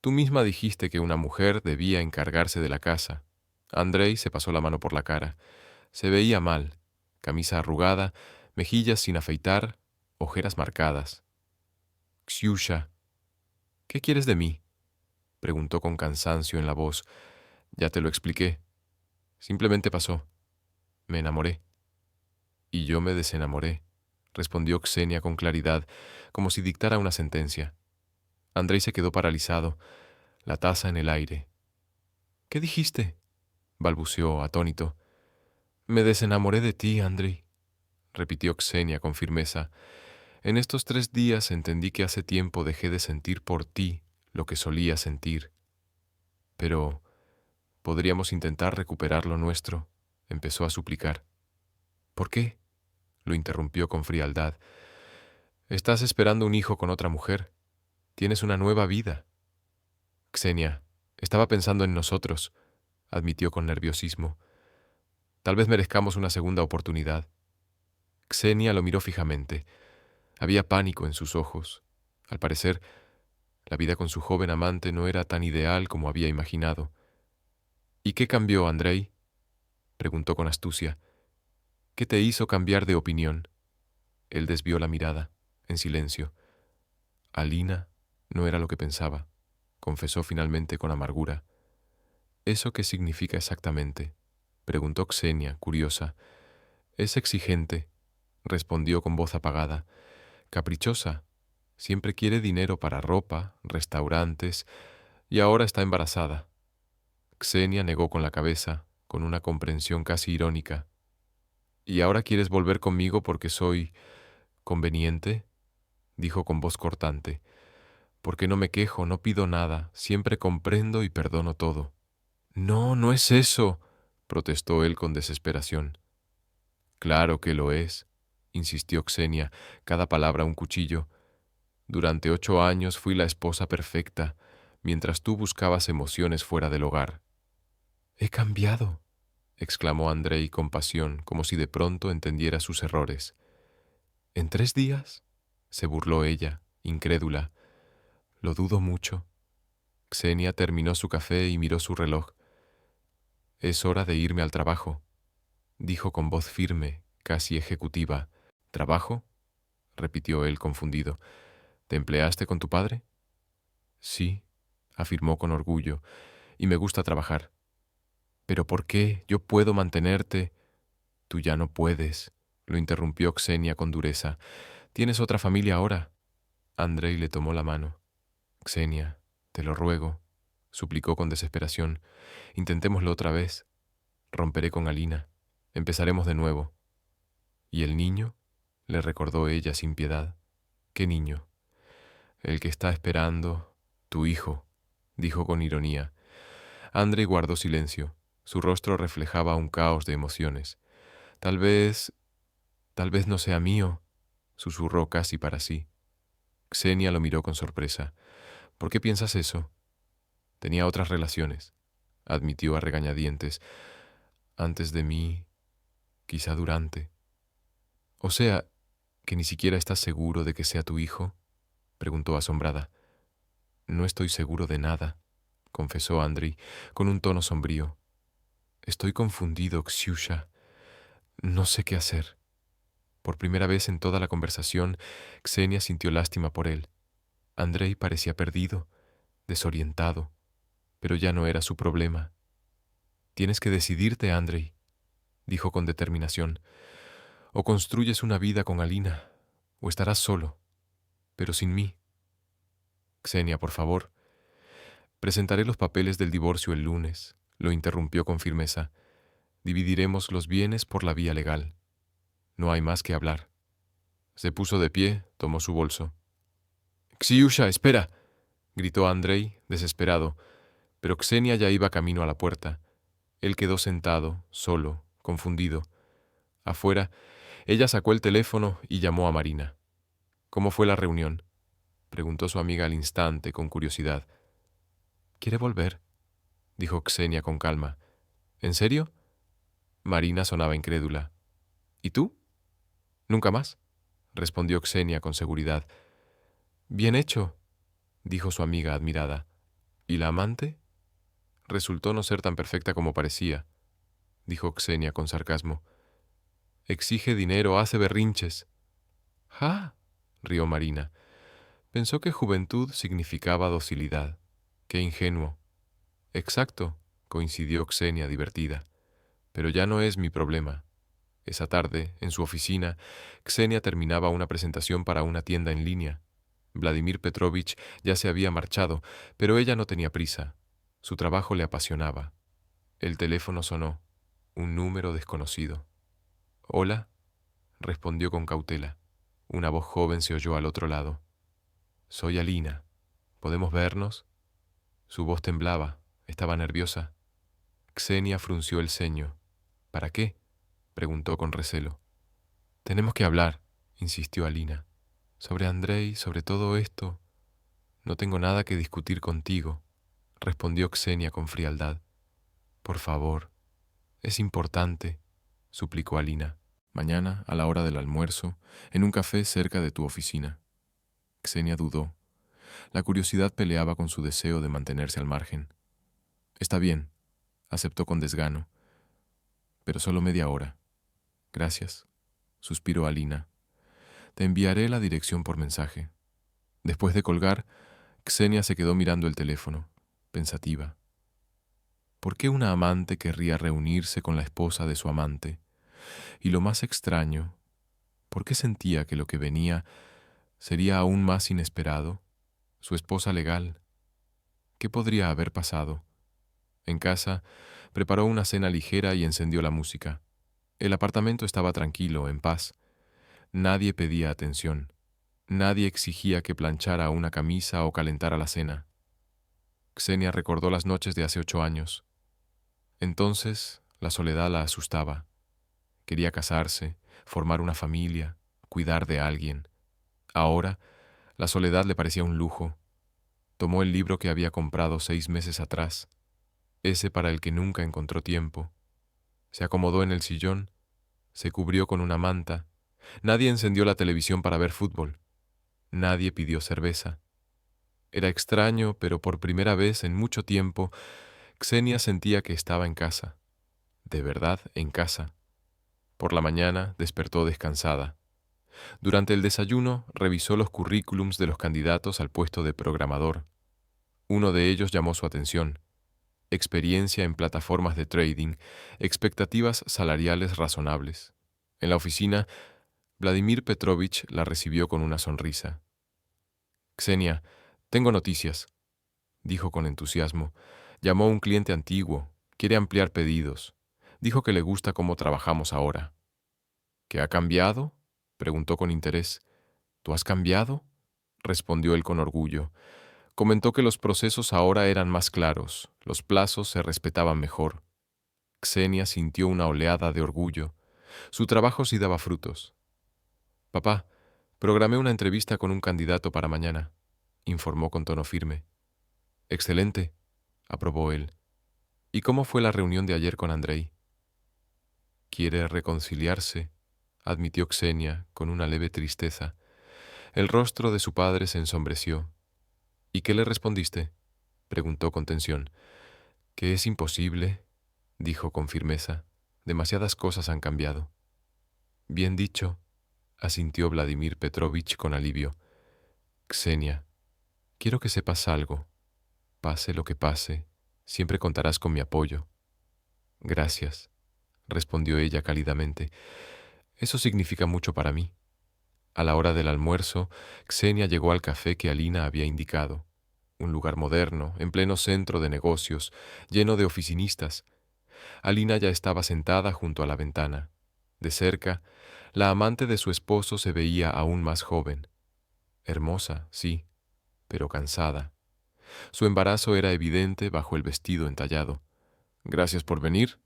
«Tú misma dijiste que una mujer debía encargarse de la casa». Andrei se pasó la mano por la cara. Se veía mal, camisa arrugada, mejillas sin afeitar, ojeras marcadas. «Ksiusha, ¿qué quieres de mí?», preguntó con cansancio en la voz. «Ya te lo expliqué. Simplemente pasó. Me enamoré». «Y yo me desenamoré», respondió Ksenia con claridad, como si dictara una sentencia. Andrei se quedó paralizado, la taza en el aire. «¿Qué dijiste?», balbuceó atónito. Me desenamoré de ti, Andrei, repitió Ksenia con firmeza. En estos 3 días entendí que hace tiempo dejé de sentir por ti lo que solía sentir. Pero podríamos intentar recuperar lo nuestro, empezó a suplicar. ¿Por qué? Lo interrumpió con frialdad. Estás esperando un hijo con otra mujer. Tienes una nueva vida. Ksenia, estaba pensando en nosotros, admitió con nerviosismo. Tal vez merezcamos una segunda oportunidad. Ksenia lo miró fijamente. Había pánico en sus ojos. Al parecer, la vida con su joven amante no era tan ideal como había imaginado. ¿Y qué cambió, Andrei? Preguntó con astucia. ¿Qué te hizo cambiar de opinión? Él desvió la mirada, en silencio. Alina no era lo que pensaba, confesó finalmente con amargura. ¿Eso qué significa exactamente? Preguntó Ksenia, curiosa. Es exigente, respondió con voz apagada. Caprichosa. Siempre quiere dinero para ropa, restaurantes, y ahora está embarazada. Ksenia negó con la cabeza, con una comprensión casi irónica. ¿Y ahora quieres volver conmigo porque soy conveniente? Dijo con voz cortante. Porque no me quejo, no pido nada, siempre comprendo y perdono todo. No, no es eso, protestó él con desesperación. Claro que lo es, insistió Ksenia, cada palabra un cuchillo. Durante 8 años fui la esposa perfecta, mientras tú buscabas emociones fuera del hogar. He cambiado, exclamó Andrei con pasión, como si de pronto entendiera sus errores. ¿En 3 días? Se burló ella, incrédula. Lo dudo mucho. Ksenia terminó su café y miró su reloj. Es hora de irme al trabajo, dijo con voz firme, casi ejecutiva. ¿Trabajo? Repitió él confundido. ¿Te empleaste con tu padre? Sí, afirmó con orgullo, y me gusta trabajar. ¿Pero por qué? Yo puedo mantenerte. Tú ya no puedes, lo interrumpió Ksenia con dureza. ¿Tienes otra familia ahora? Andrei le tomó la mano. Ksenia, te lo ruego, suplicó con desesperación. Intentémoslo otra vez. Romperé con Alina. Empezaremos de nuevo. ¿Y el niño? Le recordó ella sin piedad. ¿Qué niño? El que está esperando, tu hijo, dijo con ironía. Andrei guardó silencio. Su rostro reflejaba un caos de emociones. Tal vez no sea mío, susurró casi para sí. Ksenia lo miró con sorpresa. ¿Por qué piensas eso? Tenía otras relaciones, admitió a regañadientes. Antes de mí, quizá durante. O sea, que ni siquiera estás seguro de que sea tu hijo, preguntó asombrada. No estoy seguro de nada, confesó Andrei, con un tono sombrío. Estoy confundido, Ksiusha. No sé qué hacer. Por primera vez en toda la conversación, Ksenia sintió lástima por él. Andrei parecía perdido, desorientado, pero ya no era su problema. Tienes que decidirte, Andrei, dijo con determinación. O construyes una vida con Alina, o estarás solo, pero sin mí. Ksenia, por favor. Presentaré los papeles del divorcio el lunes, lo interrumpió con firmeza. Dividiremos los bienes por la vía legal. No hay más que hablar. Se puso de pie, tomó su bolso. —Ksiusha, espera —gritó Andrei, desesperado, pero Ksenia ya iba camino a la puerta. Él quedó sentado, solo, confundido. Afuera, ella sacó el teléfono y llamó a Marina. —¿Cómo fue la reunión? —preguntó su amiga al instante, con curiosidad. —¿Quiere volver? —dijo Ksenia con calma. —¿En serio? Marina sonaba incrédula. —¿Y tú? —Nunca más —respondió Ksenia con seguridad. —Bien hecho —dijo su amiga admirada. —¿Y la amante? Resultó no ser tan perfecta como parecía —dijo Ksenia con sarcasmo. Exige dinero, hace berrinches. —¡Ja! —rió Marina. Pensó que juventud significaba docilidad. ¡Qué ingenuo! —Exacto —coincidió Ksenia divertida—. Pero ya no es mi problema. Esa tarde, en su oficina, Ksenia terminaba una presentación para una tienda en línea. Vladimir Petrovich ya se había marchado, pero ella no tenía prisa. Su trabajo le apasionaba. El teléfono sonó. Un número desconocido. «Hola», respondió con cautela. Una voz joven se oyó al otro lado. «Soy Alina. ¿Podemos vernos?» Su voz temblaba. Estaba nerviosa. Xenia frunció el ceño. «¿Para qué?», preguntó con recelo. «Tenemos que hablar», insistió Alina. «Sobre Andrei, sobre todo esto». «No tengo nada que discutir contigo», respondió Xenia con frialdad. «Por favor, es importante», suplicó Alina. «Mañana, a la hora del almuerzo, en un café cerca de tu oficina». Xenia dudó. La curiosidad peleaba con su deseo de mantenerse al margen. «Está bien», aceptó con desgano. «Pero solo media hora». «Gracias», suspiró Alina. «Te enviaré la dirección por mensaje». Después de colgar, Xenia se quedó mirando el teléfono, pensativa. ¿Por qué una amante querría reunirse con la esposa de su amante? Y lo más extraño, ¿por qué sentía que lo que venía sería aún más inesperado? Su esposa legal. ¿Qué podría haber pasado? En casa, preparó una cena ligera y encendió la música. El apartamento estaba tranquilo, en paz. Nadie pedía atención. Nadie exigía que planchara una camisa o calentara la cena. Xenia recordó las noches de hace 8 años. Entonces, la soledad la asustaba. Quería casarse, formar una familia, cuidar de alguien. Ahora, la soledad le parecía un lujo. Tomó el libro que había comprado 6 meses atrás, ese para el que nunca encontró tiempo. Se acomodó en el sillón, se cubrió con una manta. Nadie encendió la televisión para ver fútbol. Nadie pidió cerveza. Era extraño, pero por primera vez en mucho tiempo, Xenia sentía que estaba en casa. De verdad, en casa. Por la mañana despertó descansada. Durante el desayuno revisó los currículums de los candidatos al puesto de programador. Uno de ellos llamó su atención. Experiencia en plataformas de trading, expectativas salariales razonables. En la oficina, Vladimir Petrovich la recibió con una sonrisa. «Xenia, tengo noticias», dijo con entusiasmo. «Llamó un cliente antiguo, quiere ampliar pedidos. Dijo que le gusta cómo trabajamos ahora». «¿Qué ha cambiado?», preguntó con interés. «¿Tú has cambiado?», respondió él con orgullo. Comentó que los procesos ahora eran más claros, los plazos se respetaban mejor. Xenia sintió una oleada de orgullo. Su trabajo sí daba frutos. «Papá, programé una entrevista con un candidato para mañana», informó con tono firme. «Excelente», aprobó él. «¿Y cómo fue la reunión de ayer con Andrei?» «Quiere reconciliarse», admitió Xenia con una leve tristeza. El rostro de su padre se ensombreció. «¿Y qué le respondiste?», preguntó con tensión. «Que es imposible», dijo con firmeza. «Demasiadas cosas han cambiado». «Bien dicho», asintió Vladimir Petrovich con alivio. «Xenia, quiero que sepas algo. Pase lo que pase, siempre contarás con mi apoyo». «Gracias», respondió ella cálidamente. «Eso significa mucho para mí». A la hora del almuerzo, Xenia llegó al café que Alina había indicado. Un lugar moderno, en pleno centro de negocios, lleno de oficinistas. Alina ya estaba sentada junto a la ventana. De cerca, la amante de su esposo se veía aún más joven. Hermosa, sí, pero cansada. Su embarazo era evidente bajo el vestido entallado. «Gracias por venir»,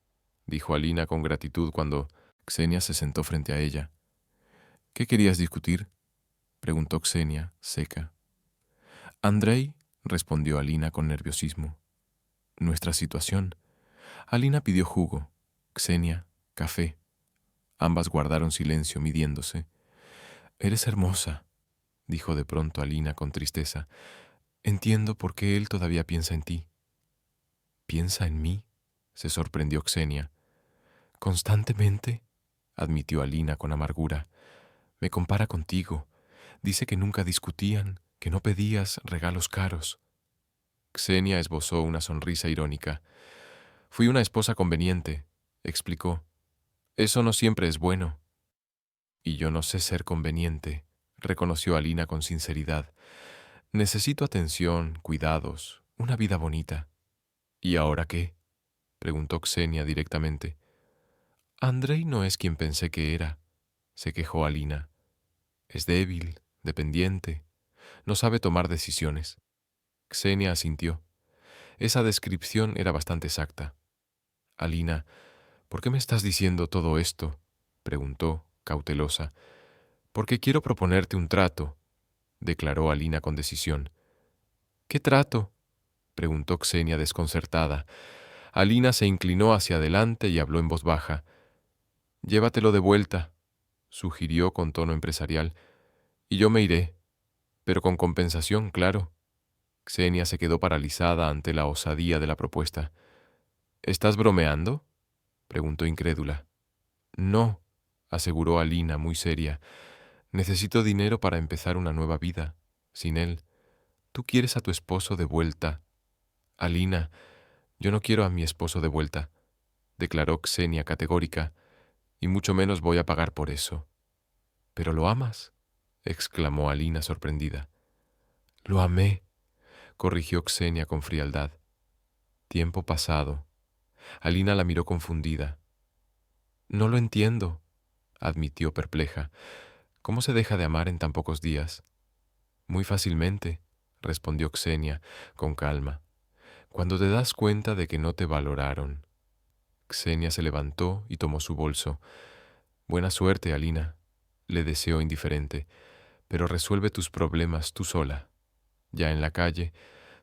dijo Alina con gratitud cuando Xenia se sentó frente a ella. «¿Qué querías discutir?», preguntó Xenia, seca. «Andrei», respondió Alina con nerviosismo. «Nuestra situación». Alina pidió jugo, Xenia, café. Ambas guardaron silencio, midiéndose. «Eres hermosa», dijo de pronto Alina con tristeza. «Entiendo por qué él todavía piensa en ti». «¿Piensa en mí?», se sorprendió Xenia. «Constantemente», admitió Alina con amargura. «Me compara contigo. Dice que nunca discutían, que no pedías regalos caros». Xenia esbozó una sonrisa irónica. «Fui una esposa conveniente», explicó. «Eso no siempre es bueno». «Y yo no sé ser conveniente», reconoció Alina con sinceridad. «Necesito atención, cuidados, una vida bonita». «¿Y ahora qué?», preguntó Xenia directamente. Andrei no es quien pensé que era, se quejó Alina. Es débil, dependiente, no sabe tomar decisiones. Xenia asintió. Esa descripción era bastante exacta. Alina, ¿por qué me estás diciendo todo esto? Preguntó, cautelosa. Porque quiero proponerte un trato, declaró Alina con decisión. ¿Qué trato? Preguntó Xenia desconcertada. Alina se inclinó hacia adelante y habló en voz baja. Llévatelo de vuelta, sugirió con tono empresarial, y yo me iré, pero con compensación, claro. Xenia se quedó paralizada ante la osadía de la propuesta. ¿Estás bromeando? Preguntó incrédula. No, aseguró Alina muy seria. Necesito dinero para empezar una nueva vida. Sin él, tú quieres a tu esposo de vuelta. Alina, yo no quiero a mi esposo de vuelta, declaró Xenia categórica, y mucho menos voy a pagar por eso. ¿Pero lo amas? Exclamó Alina sorprendida. Lo amé, corrigió Xenia con frialdad. Tiempo pasado. Alina la miró confundida. No lo entiendo, admitió perpleja. ¿Cómo se deja de amar en tan pocos días? Muy fácilmente, respondió Xenia con calma. Cuando te das cuenta de que no te valoraron. Xenia se levantó y tomó su bolso. Buena suerte, Alina, le deseó indiferente, pero resuelve tus problemas tú sola. Ya en la calle,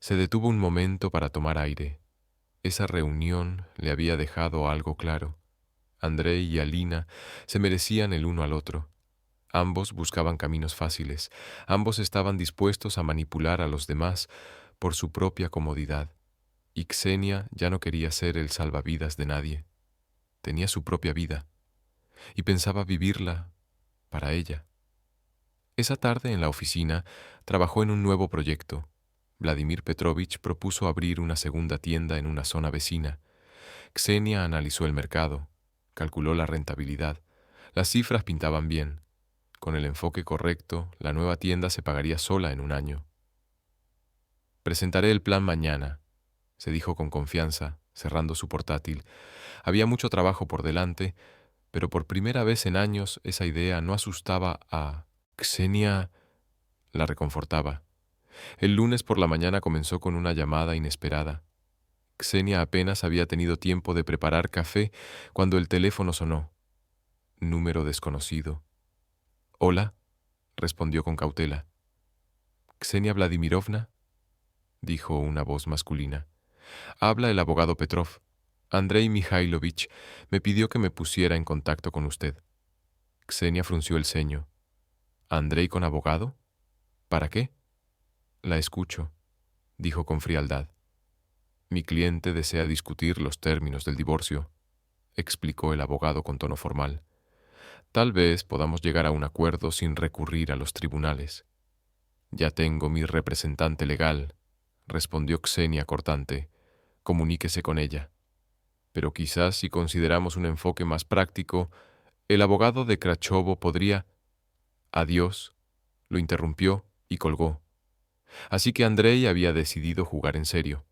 se detuvo un momento para tomar aire. Esa reunión le había dejado algo claro. Andrei y Alina se merecían el uno al otro. Ambos buscaban caminos fáciles, ambos estaban dispuestos a manipular a los demás por su propia comodidad. Y Xenia ya no quería ser el salvavidas de nadie. Tenía su propia vida, y pensaba vivirla para ella. Esa tarde en la oficina trabajó en un nuevo proyecto. Vladimir Petrovich propuso abrir una segunda tienda en una zona vecina. Xenia analizó el mercado, calculó la rentabilidad. Las cifras pintaban bien. Con el enfoque correcto, la nueva tienda se pagaría sola en un año. Presentaré el plan mañana, se dijo con confianza, cerrando su portátil. Había mucho trabajo por delante, pero por primera vez en años esa idea no asustaba a Xenia, la reconfortaba. El lunes por la mañana comenzó con una llamada inesperada. Xenia apenas había tenido tiempo de preparar café cuando el teléfono sonó. Número desconocido. Hola, respondió con cautela. Xenia Vladimirovna, dijo una voz masculina. Habla el abogado Petrov. Andrei Mikhailovich me pidió que me pusiera en contacto con usted. Xenia frunció el ceño. ¿Andrei con abogado? ¿Para qué? La escucho, dijo con frialdad. Mi cliente desea discutir los términos del divorcio, explicó el abogado con tono formal. Tal vez podamos llegar a un acuerdo sin recurrir a los tribunales. Ya tengo mi representante legal, respondió Xenia cortante. Comuníquese con ella. Pero quizás si consideramos un enfoque más práctico, el abogado de Krachovo podría... Adiós, lo interrumpió y colgó. Así que Andrei había decidido jugar en serio.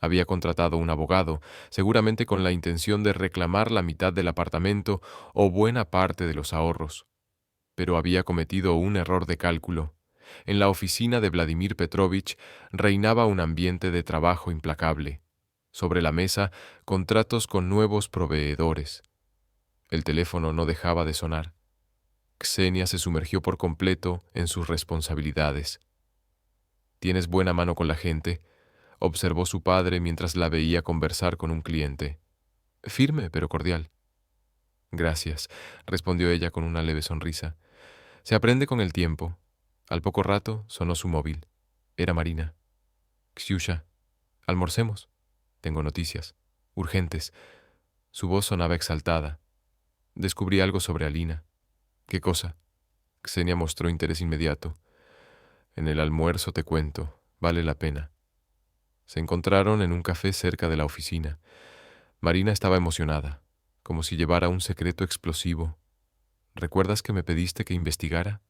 Había contratado un abogado, seguramente con la intención de reclamar la mitad del apartamento o buena parte de los ahorros. Pero había cometido un error de cálculo. En la oficina de Vladimir Petrovich reinaba un ambiente de trabajo implacable. Sobre la mesa, contratos con nuevos proveedores. El teléfono no dejaba de sonar. Xenia se sumergió por completo en sus responsabilidades. «¿Tienes buena mano con la gente?», observó su padre mientras la veía conversar con un cliente. «Firme, pero cordial». «Gracias», respondió ella con una leve sonrisa. «Se aprende con el tiempo». Al poco rato sonó su móvil. Era Marina. «Ksiusha, almorcemos. Tengo noticias. Urgentes». Su voz sonaba exaltada. «Descubrí algo sobre Alina». «¿Qué cosa?». Xenia mostró interés inmediato. «En el almuerzo te cuento. Vale la pena». Se encontraron en un café cerca de la oficina. Marina estaba emocionada, como si llevara un secreto explosivo. «¿Recuerdas que me pediste que investigara?»,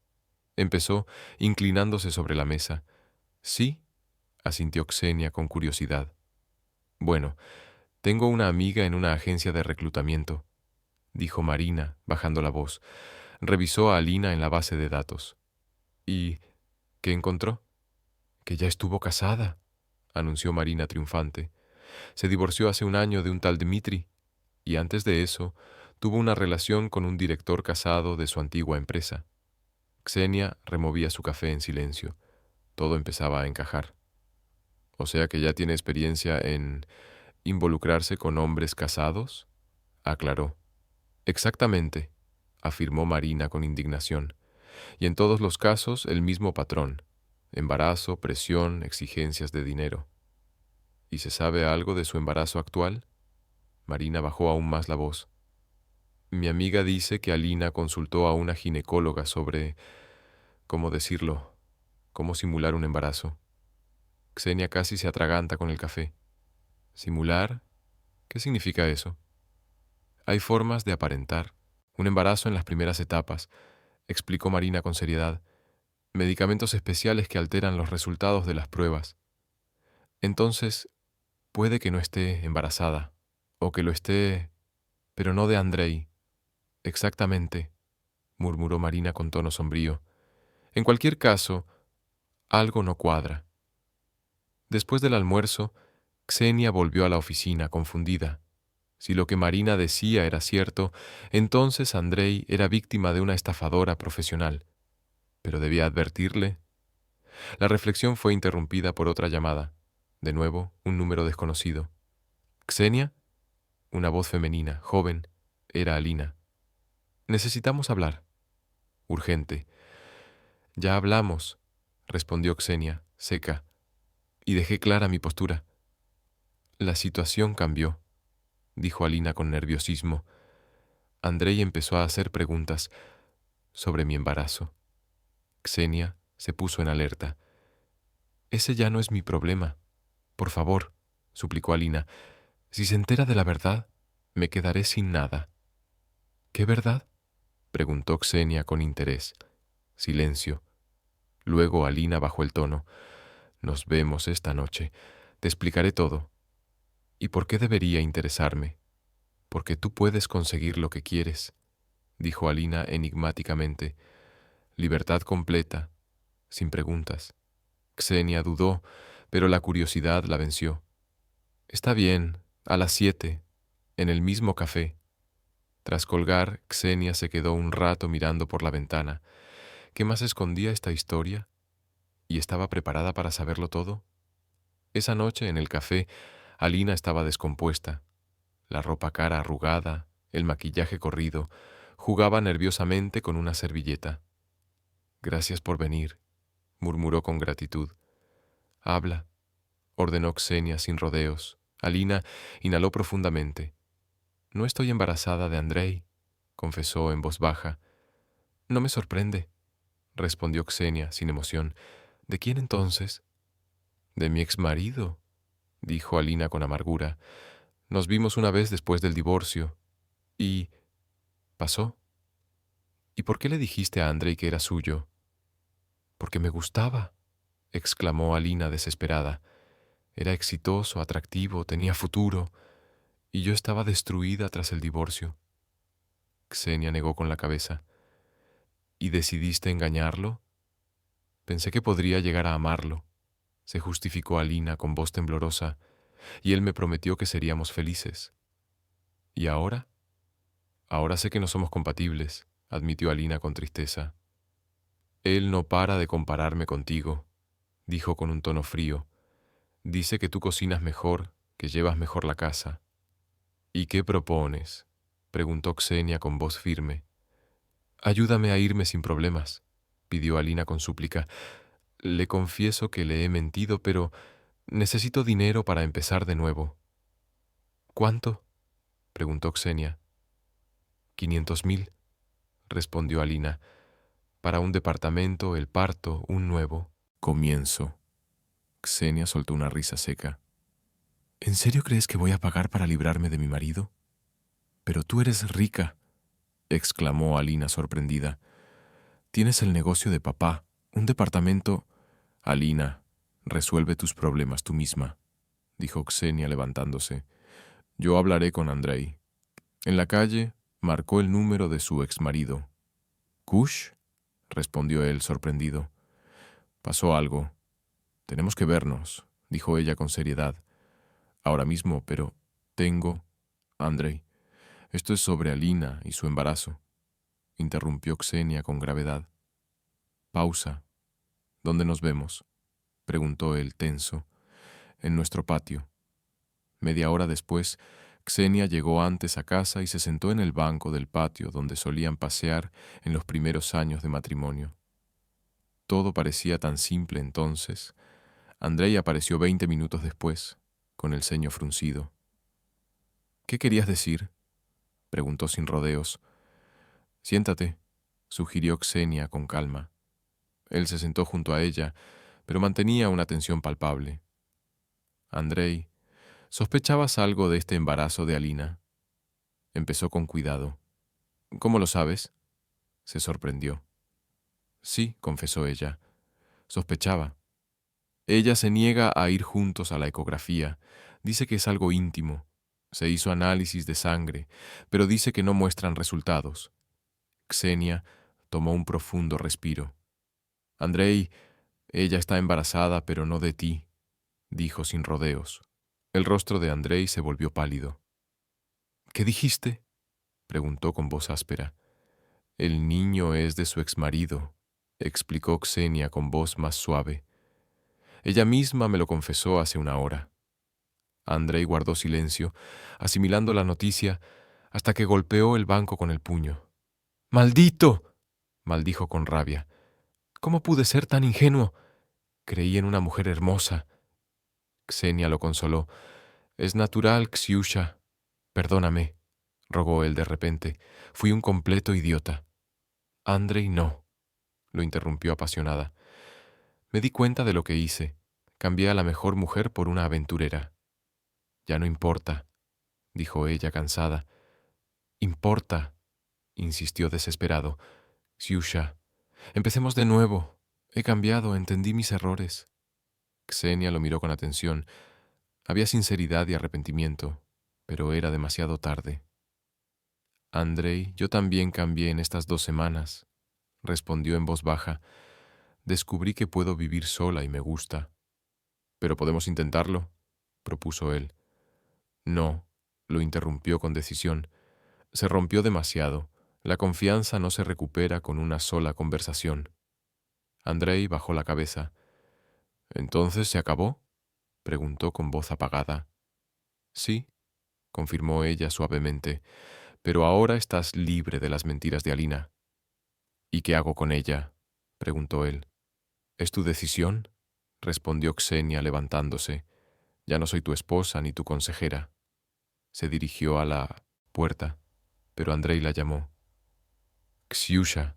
empezó, inclinándose sobre la mesa. «Sí», asintió Xenia con curiosidad. «Bueno, Tengo una amiga en una agencia de reclutamiento, dijo Marina, bajando la voz. Revisó a Alina en la base de datos. ¿Y qué encontró? Que ya estuvo casada, anunció Marina triunfante. Se divorció hace un año de un tal Dmitri, y antes de eso tuvo una relación con un director casado de su antigua empresa. Xenia removía su café en silencio. Todo empezaba a encajar. O sea que ya tiene experiencia en involucrarse con hombres casados, aclaró. Exactamente, afirmó Marina con indignación. Y en todos los casos el mismo patrón: embarazo, presión, exigencias de dinero. ¿Y se sabe algo de su embarazo actual? Marina bajó aún más la voz. Mi amiga dice que Alina consultó a una ginecóloga sobre, ¿cómo decirlo?, cómo simular un embarazo. Xenia casi se atraganta con el café. ¿Simular? ¿Qué significa eso? Hay formas de aparentar un embarazo en las primeras etapas, explicó Marina con seriedad. Medicamentos especiales que alteran los resultados de las pruebas. Entonces, puede que no esté embarazada, o que lo esté, pero no de Andrei. Exactamente, murmuró Marina con tono sombrío. En cualquier caso, algo no cuadra. Después del almuerzo, Xenia volvió a la oficina confundida. Si lo que Marina decía era cierto, entonces Andrei era víctima de una estafadora profesional. Pero debía advertirle. La reflexión fue interrumpida por otra llamada. De nuevo, un número desconocido. ¿Xenia? Una voz femenina, joven. Era Alina. Necesitamos hablar. Urgente. Ya hablamos, respondió Xenia, seca, y dejé clara mi postura. La situación cambió, dijo Alina con nerviosismo. Andrei empezó a hacer preguntas sobre mi embarazo. Xenia se puso en alerta. Ese ya no es mi problema. Por favor, suplicó Alina. Si se entera de la verdad, me quedaré sin nada. ¿Qué verdad?, preguntó Xenia con interés. Silencio. Luego Alina bajó el tono. Nos vemos esta noche. Te explicaré todo. ¿Y por qué debería interesarme? Porque tú puedes conseguir lo que quieres, dijo Alina enigmáticamente. Libertad completa, sin preguntas. Xenia dudó, pero la curiosidad la venció. Está bien, a las 7, en el mismo café. Tras colgar, Xenia se quedó un rato mirando por la ventana. ¿Qué más escondía esta historia? ¿Y estaba preparada para saberlo todo? Esa noche, en el café, Alina estaba descompuesta. La ropa cara arrugada, el maquillaje corrido, jugaba nerviosamente con una servilleta. Gracias por venir, murmuró con gratitud. Habla, ordenó Xenia sin rodeos. Alina inhaló profundamente. No estoy embarazada de Andrei, confesó en voz baja. No me sorprende, respondió Xenia sin emoción. ¿De quién entonces? De mi exmarido, dijo Alina con amargura. Nos vimos una vez después del divorcio. ¿Y pasó? ¿Y por qué le dijiste a Andrei que era suyo? Porque me gustaba, exclamó Alina desesperada. Era exitoso, atractivo, tenía futuro, y yo estaba destruida tras el divorcio. Xenia negó con la cabeza. ¿Y decidiste engañarlo? Pensé que podría llegar a amarlo, se justificó Alina con voz temblorosa, y él me prometió que seríamos felices. ¿Y ahora? Ahora sé que no somos compatibles, admitió Alina con tristeza. Él no para de compararme contigo, dijo con un tono frío. Dice que tú cocinas mejor, que llevas mejor la casa. ¿Y qué propones?, preguntó Xenia con voz firme. Ayúdame a irme sin problemas, pidió Alina con súplica. Le confieso que le he mentido, pero necesito dinero para empezar de nuevo. ¿Cuánto?, preguntó Xenia. 500.000, respondió Alina. Para un departamento, el parto, un nuevo comienzo. Xenia soltó una risa seca. ¿En serio crees que voy a pagar para librarme de mi marido? Pero tú eres rica, exclamó Alina sorprendida. Tienes el negocio de papá, un departamento. Alina, resuelve tus problemas tú misma, dijo Xenia levantándose. Yo hablaré con Andrei. En la calle marcó el número de su exmarido. —¿Kush? —respondió él, sorprendido. —Pasó algo. Tenemos que vernos —dijo ella con seriedad—. Ahora mismo, pero tengo... Andrei, esto es sobre Alina y su embarazo —interrumpió Ksenia con gravedad. —Pausa. ¿Dónde nos vemos? —preguntó él tenso. —En nuestro patio. Media hora después, Ksenia llegó antes a casa y se sentó en el banco del patio donde solían pasear en los primeros años de matrimonio. Todo parecía tan simple entonces. Andrei apareció 20 minutos después, con el ceño fruncido. —¿Qué querías decir? —preguntó sin rodeos. —Siéntate —sugirió Ksenia con calma. Él se sentó junto a ella, pero mantenía una tensión palpable. —Andrei, ¿sospechabas algo de este embarazo de Alina? Empezó con cuidado. —¿Cómo lo sabes? Se sorprendió. —Sí —confesó ella—, sospechaba. Ella se niega a ir juntos a la ecografía. Dice que es algo íntimo. Se hizo análisis de sangre, pero dice que no muestran resultados. Ksenia tomó un profundo respiro. —Andrei, ella está embarazada, pero no de ti —dijo sin rodeos. El rostro de Andrei se volvió pálido. —¿Qué dijiste? —preguntó con voz áspera. El niño es de su exmarido —explicó Ksenia con voz más suave. Ella misma me lo confesó hace una hora. Andrei guardó silencio, asimilando la noticia, hasta que golpeó el banco con el puño. —¡Maldito! —maldijo con rabia. ¿Cómo pude ser tan ingenuo? Creí en una mujer hermosa. Ksenia lo consoló. —Es natural, Ksiusha. Perdóname —rogó él de repente—. Fui un completo idiota. —Andrei, no —lo interrumpió apasionada—. Me di cuenta de lo que hice. Cambié a la mejor mujer por una aventurera. —Ya no importa —dijo ella cansada. —Importa —insistió desesperado—. Ksiusha, empecemos de nuevo. He cambiado, entendí mis errores. Ksenia lo miró con atención. Había sinceridad y arrepentimiento, pero era demasiado tarde. —Andrei, yo también cambié en estas 2 semanas —respondió en voz baja—. Descubrí que puedo vivir sola y me gusta. —Pero podemos intentarlo —propuso él. —No —lo interrumpió con decisión—. Se rompió demasiado. La confianza no se recupera con una sola conversación. Andrei bajó la cabeza. —¿Entonces se acabó? —preguntó con voz apagada. —Sí —confirmó ella suavemente—, pero ahora estás libre de las mentiras de Alina. —¿Y qué hago con ella? —preguntó él. —¿Es tu decisión? —respondió Ksenia levantándose—. Ya no soy tu esposa ni tu consejera. Se dirigió a la puerta, pero Andrei la llamó. —Ksiusha.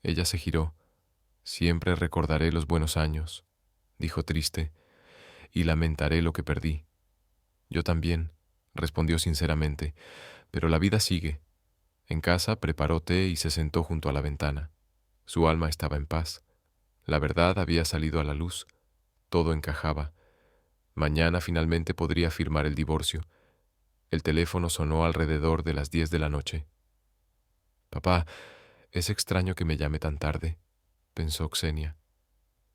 Ella se giró. —Siempre recordaré los buenos años —dijo triste—, y lamentaré lo que perdí. Yo también —respondió sinceramente—, pero la vida sigue. En casa preparó té y se sentó junto a la ventana. Su alma estaba en paz. La verdad había salido a la luz. Todo encajaba. Mañana finalmente podría firmar el divorcio. El teléfono sonó alrededor de las 10 de la noche. —Papá, es extraño que me llame tan tarde —pensó Ksenia.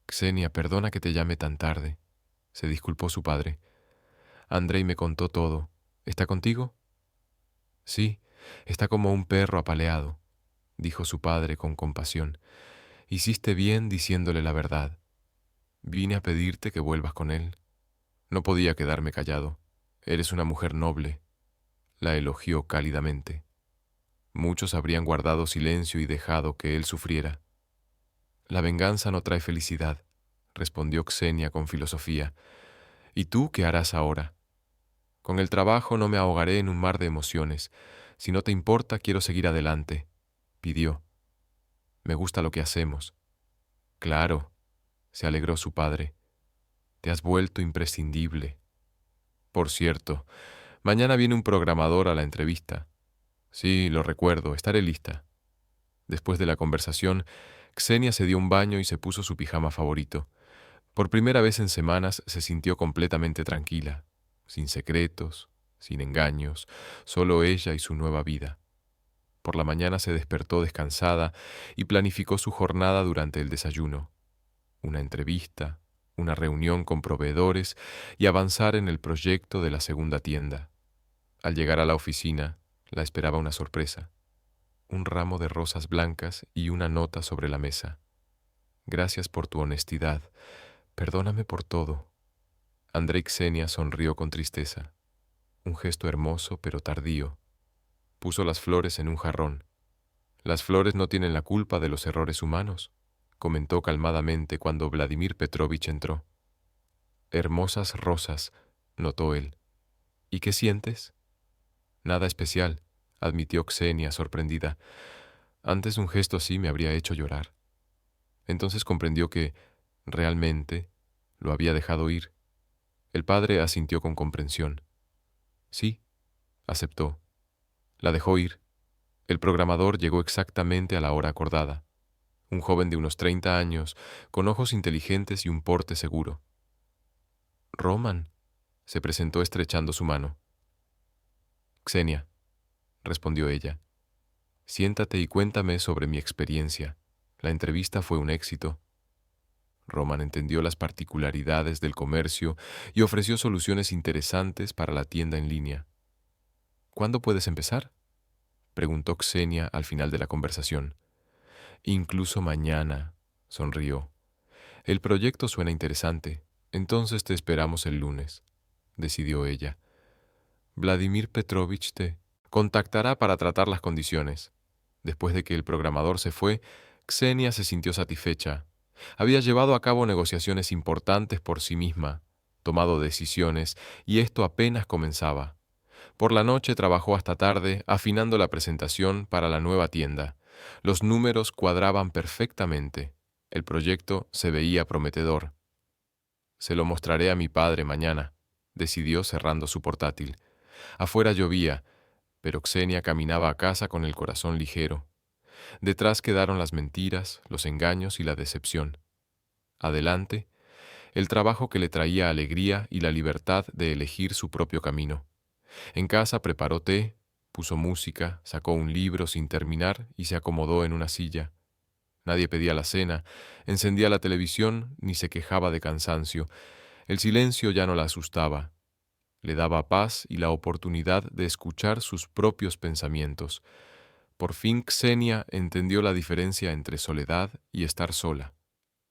—Ksenia, perdona que te llame tan tarde —se disculpó su padre. Andrei me contó todo. ¿Está contigo? —Sí, está como un perro apaleado —dijo su padre con compasión—. Hiciste bien diciéndole la verdad. Vine a pedirte que vuelvas con él. No podía quedarme callado. Eres una mujer noble. La elogió cálidamente. Muchos habrían guardado silencio y dejado que él sufriera. La venganza no trae felicidad, respondió Ksenia con filosofía. ¿Y tú qué harás ahora? Con el trabajo no me ahogaré en un mar de emociones. Si no te importa, quiero seguir adelante, pidió. Me gusta lo que hacemos. Claro, se alegró su padre. Te has vuelto imprescindible. Por cierto, mañana viene un programador a la entrevista. Sí, lo recuerdo, estaré lista. Después de la conversación, Ksenia se dio un baño y se puso su pijama favorito. Por primera vez en semanas se sintió completamente tranquila, sin secretos, sin engaños, solo ella y su nueva vida. Por la mañana se despertó descansada y planificó su jornada durante el desayuno, una entrevista, una reunión con proveedores y avanzar en el proyecto de la segunda tienda. Al llegar a la oficina, la esperaba una sorpresa, un ramo de rosas blancas y una nota sobre la mesa. Gracias por tu honestidad. Perdóname por todo. André Xenia sonrió con tristeza, un gesto hermoso pero tardío. Puso las flores en un jarrón. Las flores no tienen la culpa de los errores humanos, comentó calmadamente cuando Vladimir Petrovich entró. Hermosas rosas, notó él. ¿Y qué sientes? Nada especial, admitió Xenia sorprendida. Antes un gesto así me habría hecho llorar. Entonces comprendió que, realmente, lo había dejado ir. El padre asintió con comprensión. Sí, aceptó. La dejó ir. El programador llegó exactamente a la hora acordada. Un joven de unos 30 años, con ojos inteligentes y un porte seguro. Roman, se presentó estrechando su mano. Xenia, respondió ella. Siéntate y cuéntame sobre mi experiencia. La entrevista fue un éxito. Roman entendió las particularidades del comercio y ofreció soluciones interesantes para la tienda en línea. ¿Cuándo puedes empezar?, preguntó Xenia al final de la conversación. Incluso mañana, sonrió. El proyecto suena interesante. Entonces te esperamos el lunes, decidió ella. Vladimir Petrovich te contactará para tratar las condiciones. Después de que el programador se fue, Xenia se sintió satisfecha. Había llevado a cabo negociaciones importantes por sí misma, tomado decisiones, y esto apenas comenzaba. Por la noche trabajó hasta tarde, afinando la presentación para la nueva tienda. Los números cuadraban perfectamente. El proyecto se veía prometedor. Se lo mostraré a mi padre mañana, decidió cerrando su portátil. Afuera llovía, pero Xenia caminaba a casa con el corazón ligero. Detrás quedaron las mentiras, los engaños y la decepción. Adelante, el trabajo que le traía alegría y la libertad de elegir su propio camino. En casa preparó té, puso música, sacó un libro sin terminar y se acomodó en una silla. Nadie pedía la cena, encendía la televisión ni se quejaba de cansancio. El silencio ya no la asustaba. Le daba paz y la oportunidad de escuchar sus propios pensamientos. Por fin Xenia entendió la diferencia entre soledad y estar sola.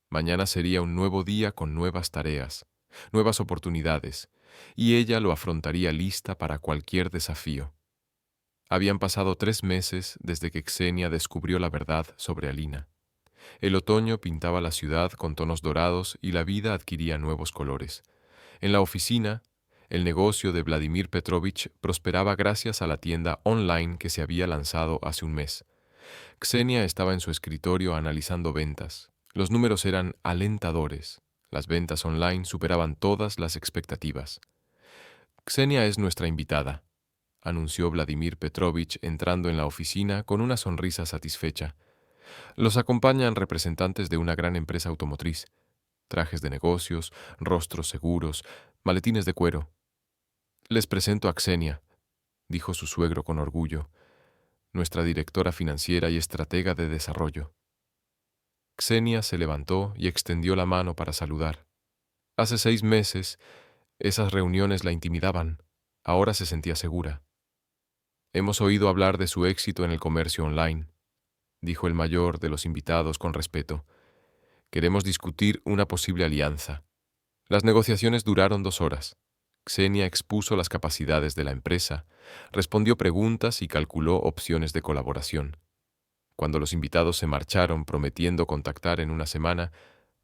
Mañana sería un nuevo día con nuevas tareas, nuevas oportunidades, y ella lo afrontaría lista para cualquier desafío. Habían pasado 3 meses desde que Xenia descubrió la verdad sobre Alina. El otoño pintaba la ciudad con tonos dorados y la vida adquiría nuevos colores. En la oficina, el negocio de Vladimir Petrovich prosperaba gracias a la tienda online que se había lanzado hace un mes. Xenia estaba en su escritorio analizando ventas. Los números eran alentadores. Las ventas online superaban todas las expectativas. Xenia es nuestra invitada, anunció Vladimir Petrovich entrando en la oficina con una sonrisa satisfecha. Los acompañan representantes de una gran empresa automotriz. Trajes de negocios, rostros seguros, maletines de cuero. Les presento a Xenia, dijo su suegro con orgullo, nuestra directora financiera y estratega de desarrollo. Xenia se levantó y extendió la mano para saludar. Hace 6 meses, esas reuniones la intimidaban. Ahora se sentía segura. Hemos oído hablar de su éxito en el comercio online, dijo el mayor de los invitados con respeto. Queremos discutir una posible alianza. Las negociaciones duraron 2 horas. Xenia expuso las capacidades de la empresa, respondió preguntas y calculó opciones de colaboración. Cuando los invitados se marcharon prometiendo contactar en una semana,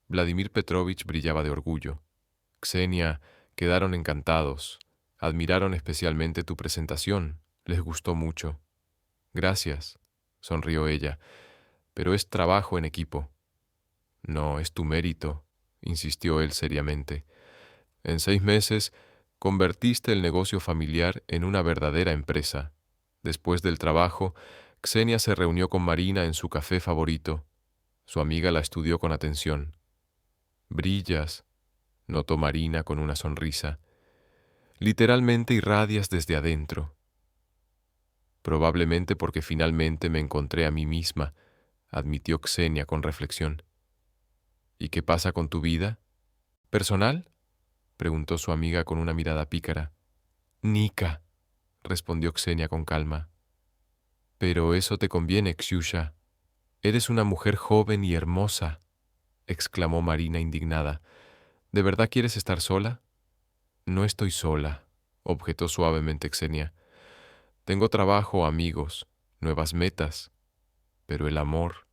Vladimir Petrovich brillaba de orgullo. Xenia, quedaron encantados. Admiraron especialmente tu presentación. Les gustó mucho. Gracias, sonrió ella, pero es trabajo en equipo. No, es tu mérito, insistió él seriamente. En 6 meses, convertiste el negocio familiar en una verdadera empresa. Después del trabajo, Xenia se reunió con Marina en su café favorito. Su amiga la estudió con atención. Brillas, notó Marina con una sonrisa. Literalmente irradias desde adentro. Probablemente porque finalmente me encontré a mí misma, admitió Xenia con reflexión. ¿Y qué pasa con tu vida? ¿Personal?, preguntó su amiga con una mirada pícara. Nika, respondió Xenia con calma. Pero eso te conviene, Xiusha. Eres una mujer joven y hermosa, exclamó Marina indignada. ¿De verdad quieres estar sola? No estoy sola, objetó suavemente Xenia. Tengo trabajo, amigos, nuevas metas, pero el amor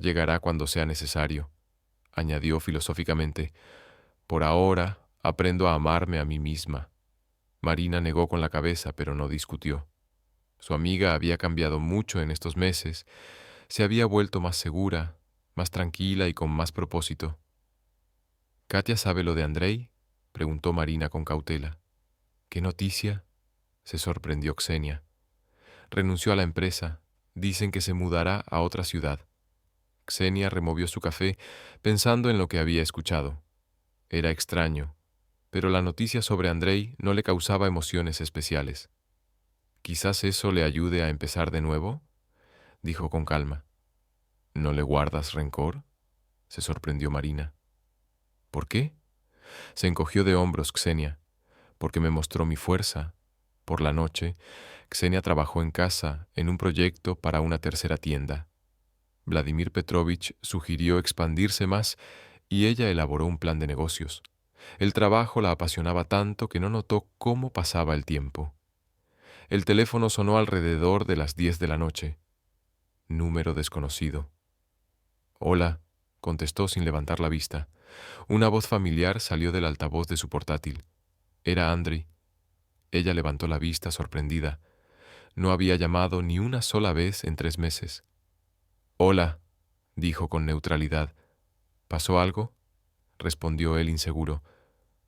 llegará cuando sea necesario, añadió filosóficamente. Por ahora, aprendo a amarme a mí misma. Marina negó con la cabeza, pero no discutió. Su amiga había cambiado mucho en estos meses, se había vuelto más segura, más tranquila y con más propósito. ¿Katia sabe lo de Andrei?, preguntó Marina con cautela. ¿Qué noticia?, se sorprendió Xenia. Renunció a la empresa. Dicen que se mudará a otra ciudad. Xenia removió su café pensando en lo que había escuchado. Era extraño, pero la noticia sobre Andrei no le causaba emociones especiales. Quizás eso le ayude a empezar de nuevo, dijo con calma. ¿No le guardas rencor?, se sorprendió Marina. ¿Por qué? Se encogió de hombros Xenia. Porque me mostró mi fuerza. Por la noche, Xenia trabajó en casa en un proyecto para una tercera tienda. Vladimir Petrovich sugirió expandirse más y ella elaboró un plan de negocios. El trabajo la apasionaba tanto que no notó cómo pasaba el tiempo. El teléfono sonó alrededor de las 10 de la noche. Número desconocido. Hola, contestó sin levantar la vista. Una voz familiar salió del altavoz de su portátil. Era Andrei. Ella levantó la vista sorprendida. No había llamado ni una sola vez en 3 meses. Hola, dijo con neutralidad. ¿Pasó algo?, respondió él inseguro.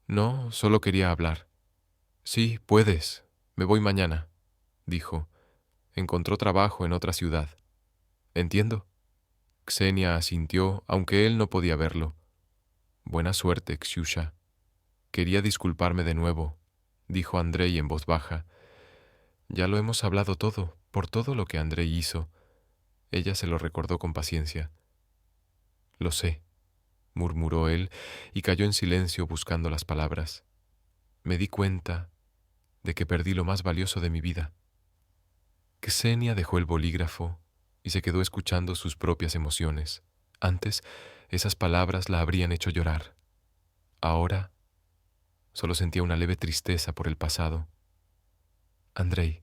No, solo quería hablar. Sí, puedes. Me voy mañana, dijo. Encontró trabajo en otra ciudad. Entiendo. Xenia asintió, aunque él no podía verlo. Buena suerte, Xiusha. Quería disculparme de nuevo, dijo Andrei en voz baja. Ya lo hemos hablado todo, por todo lo que Andrei hizo. Ella se lo recordó con paciencia. Lo sé, murmuró él y cayó en silencio buscando las palabras. Me di cuenta de que perdí lo más valioso de mi vida. Xenia dejó el bolígrafo y se quedó escuchando sus propias emociones. Antes, esas palabras la habrían hecho llorar. Ahora, solo sentía una leve tristeza por el pasado. Andrei,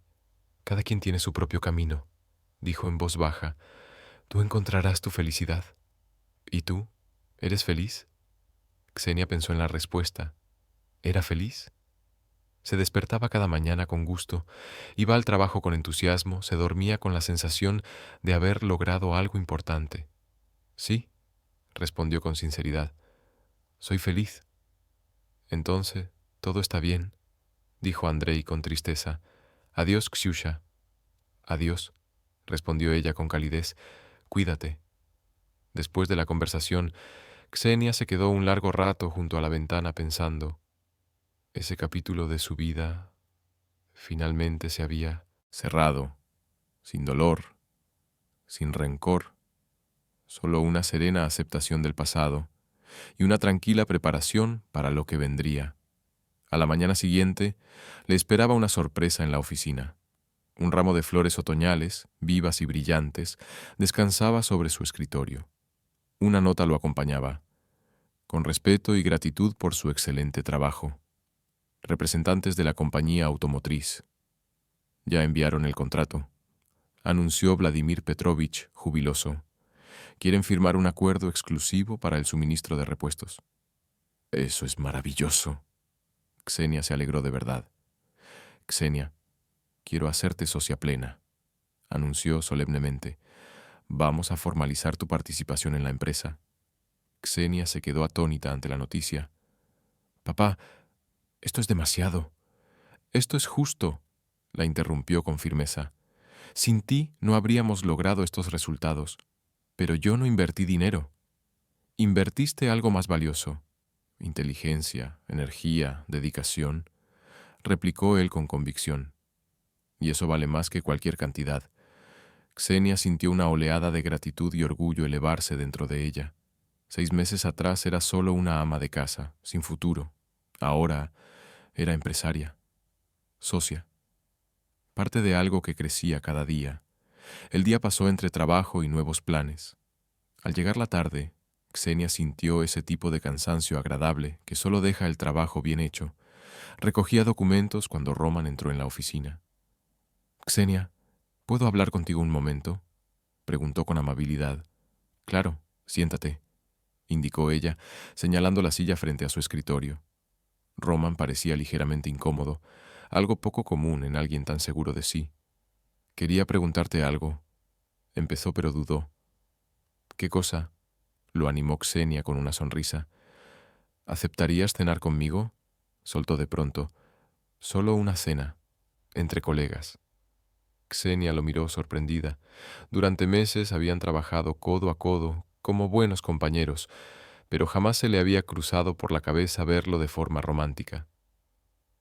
cada quien tiene su propio camino, dijo en voz baja. Tú encontrarás tu felicidad. ¿Y tú? ¿Eres feliz? Xenia pensó en la respuesta. ¿Era feliz? Se despertaba cada mañana con gusto, iba al trabajo con entusiasmo, se dormía con la sensación de haber logrado algo importante. Sí, respondió con sinceridad. Soy feliz. Entonces, todo está bien, dijo Andrei con tristeza. Adiós, Xiusha. Adiós, respondió ella con calidez. Cuídate. Después de la conversación, Xenia se quedó un largo rato junto a la ventana pensando. Ese capítulo de su vida finalmente se había cerrado, sin dolor, sin rencor, solo una serena aceptación del pasado y una tranquila preparación para lo que vendría. A la mañana siguiente le esperaba una sorpresa en la oficina. Un ramo de flores otoñales, vivas y brillantes, descansaba sobre su escritorio. Una nota lo acompañaba. Con respeto y gratitud por su excelente trabajo. Representantes de la compañía automotriz. Ya enviaron el contrato, anunció Vladimir Petrovich, jubiloso. Quieren firmar un acuerdo exclusivo para el suministro de repuestos. Eso es maravilloso. Xenia se alegró de verdad. Xenia, quiero hacerte socia plena, anunció solemnemente. Vamos a formalizar tu participación en la empresa. Xenia se quedó atónita ante la noticia. Papá, esto es demasiado. Esto es justo, la interrumpió con firmeza. Sin ti no habríamos logrado estos resultados. Pero yo no invertí dinero. Invertiste algo más valioso. Inteligencia, energía, dedicación. replicó él con convicción. Y eso vale más que cualquier cantidad. Xenia sintió una oleada de gratitud y orgullo elevarse dentro de ella. 6 meses atrás era solo una ama de casa, sin futuro. Ahora era empresaria, socia, parte de algo que crecía cada día. El día pasó entre trabajo y nuevos planes. Al llegar la tarde, Xenia sintió ese tipo de cansancio agradable que solo deja el trabajo bien hecho. Recogía documentos cuando Roman entró en la oficina. «Xenia, ¿puedo hablar contigo un momento?», preguntó con amabilidad. «Claro, siéntate», indicó ella, señalando la silla frente a su escritorio. Roman parecía ligeramente incómodo, algo poco común en alguien tan seguro de sí. «Quería preguntarte algo», empezó, pero dudó. «¿Qué cosa?», lo animó Xenia con una sonrisa. «¿Aceptarías cenar conmigo?», soltó de pronto. «Solo una cena, entre colegas». Xenia lo miró sorprendida. Durante meses habían trabajado codo a codo, como buenos compañeros, pero jamás se le había cruzado por la cabeza verlo de forma romántica.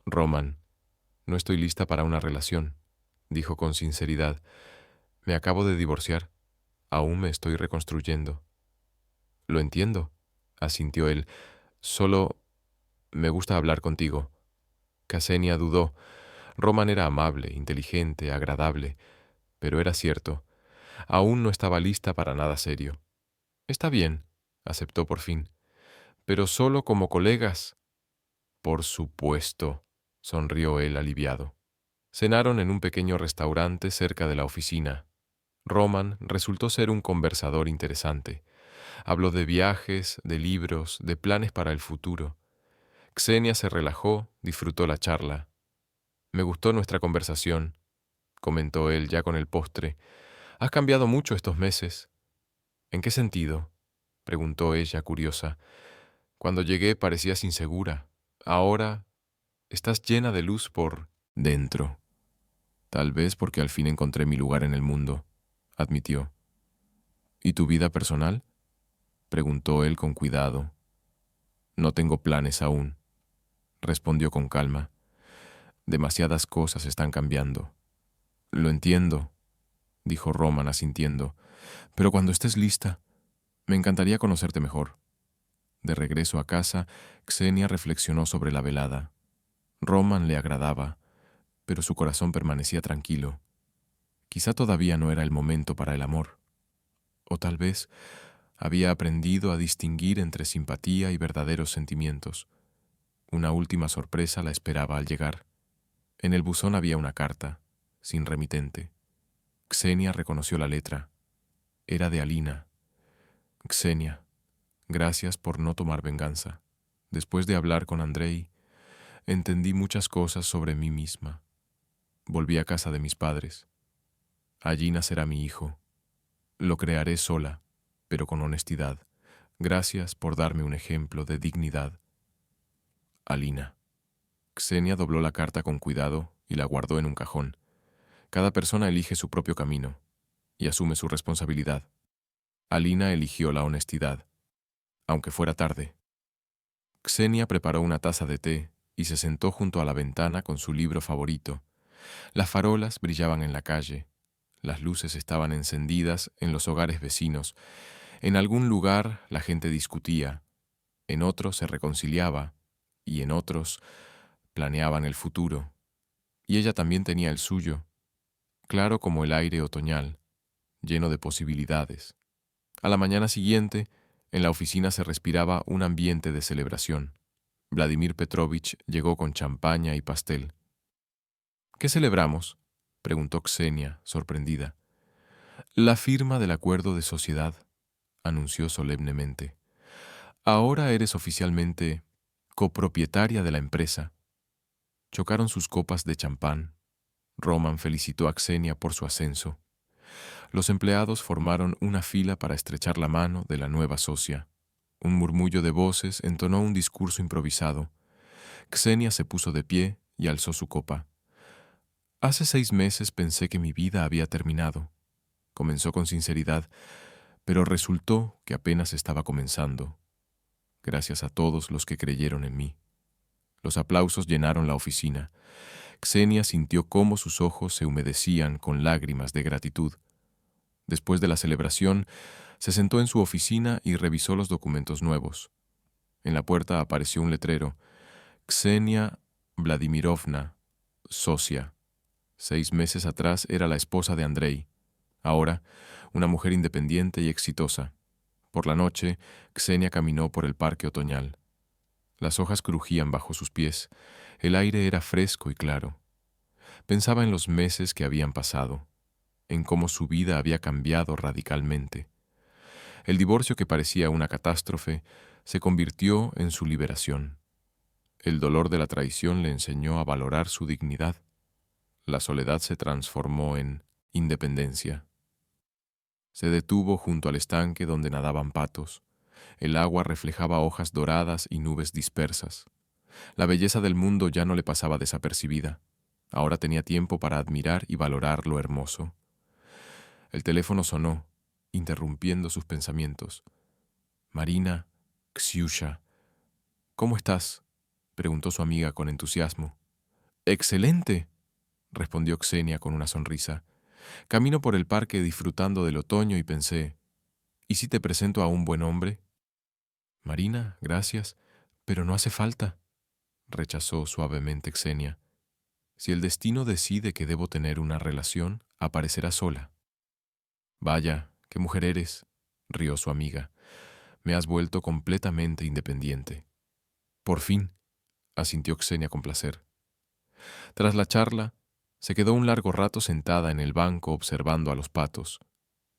«Roman, no estoy lista para una relación», dijo con sinceridad. «Me acabo de divorciar. Aún me estoy reconstruyendo». «Lo entiendo», asintió él. «Solo me gusta hablar contigo». Xenia dudó. Roman era amable, inteligente, agradable, pero era cierto. Aún no estaba lista para nada serio. «Está bien», aceptó por fin. «Pero solo como colegas». «Por supuesto», sonrió él aliviado. Cenaron en un pequeño restaurante cerca de la oficina. Roman resultó ser un conversador interesante. Habló de viajes, de libros, de planes para el futuro. Xenia se relajó, disfrutó la charla. «Me gustó nuestra conversación», comentó él ya con el postre. «Has cambiado mucho estos meses». «¿En qué sentido?», preguntó ella, curiosa. «Cuando llegué parecías insegura. Ahora estás llena de luz por dentro». «Tal vez porque al fin encontré mi lugar en el mundo», admitió. «¿Y tu vida personal?», preguntó él con cuidado. «No tengo planes aún», respondió con calma. «Demasiadas cosas están cambiando». «Lo entiendo», dijo Roman asintiendo. «Pero cuando estés lista, me encantaría conocerte mejor». De regreso a casa, Xenia reflexionó sobre la velada. Roman le agradaba, pero su corazón permanecía tranquilo. Quizá todavía no era el momento para el amor. O tal vez había aprendido a distinguir entre simpatía y verdaderos sentimientos. Una última sorpresa la esperaba al llegar. En el buzón había una carta, sin remitente. Xenia reconoció la letra. Era de Alina. «Xenia, gracias por no tomar venganza. Después de hablar con Andrei, entendí muchas cosas sobre mí misma. Volví a casa de mis padres. Allí nacerá mi hijo. Lo crearé sola, pero con honestidad. Gracias por darme un ejemplo de dignidad. Alina». Xenia dobló la carta con cuidado y la guardó en un cajón. Cada persona elige su propio camino y asume su responsabilidad. Alina eligió la honestidad, aunque fuera tarde. Xenia preparó una taza de té y se sentó junto a la ventana con su libro favorito. Las farolas brillaban en la calle. Las luces estaban encendidas en los hogares vecinos. En algún lugar la gente discutía, en otros se reconciliaba y en otros planeaban el futuro. Y ella también tenía el suyo, claro como el aire otoñal, lleno de posibilidades. A la mañana siguiente, en la oficina se respiraba un ambiente de celebración. Vladimir Petrovich llegó con champaña y pastel. «¿Qué celebramos?», preguntó Xenia, sorprendida. «La firma del acuerdo de sociedad», anunció solemnemente. «Ahora eres oficialmente copropietaria de la empresa». Chocaron sus copas de champán. Roman felicitó a Xenia por su ascenso. Los empleados formaron una fila para estrechar la mano de la nueva socia. Un murmullo de voces entonó un discurso improvisado. Xenia se puso de pie y alzó su copa. «Hace 6 meses pensé que mi vida había terminado», comenzó con sinceridad, «pero resultó que apenas estaba comenzando. Gracias a todos los que creyeron en mí». Los aplausos llenaron la oficina. Ksenia sintió cómo sus ojos se humedecían con lágrimas de gratitud. Después de la celebración, se sentó en su oficina y revisó los documentos nuevos. En la puerta apareció un letrero: Ksenia Vladimirovna, socia. 6 meses atrás era la esposa de Andrei. Ahora, una mujer independiente y exitosa. Por la noche, Ksenia caminó por el parque otoñal. Las hojas crujían bajo sus pies. El aire era fresco y claro. Pensaba en los meses que habían pasado, en cómo su vida había cambiado radicalmente. El divorcio, que parecía una catástrofe, se convirtió en su liberación. El dolor de la traición le enseñó a valorar su dignidad. La soledad se transformó en independencia. Se detuvo junto al estanque donde nadaban patos. El agua reflejaba hojas doradas y nubes dispersas. La belleza del mundo ya no le pasaba desapercibida. Ahora tenía tiempo para admirar y valorar lo hermoso. El teléfono sonó, interrumpiendo sus pensamientos. Marina, Ksiusha. ¿Cómo estás?, preguntó su amiga con entusiasmo. ¡Excelente!, respondió Ksenia con una sonrisa. Camino por el parque disfrutando del otoño y pensé, ¿y si te presento a un buen hombre? Marina, gracias, pero no hace falta, rechazó suavemente Ksenia. Si el destino decide que debo tener una relación, aparecerá sola. Vaya, qué mujer eres, rió su amiga. Me has vuelto completamente independiente. Por fin, asintió Ksenia con placer. Tras la charla, se quedó un largo rato sentada en el banco observando a los patos.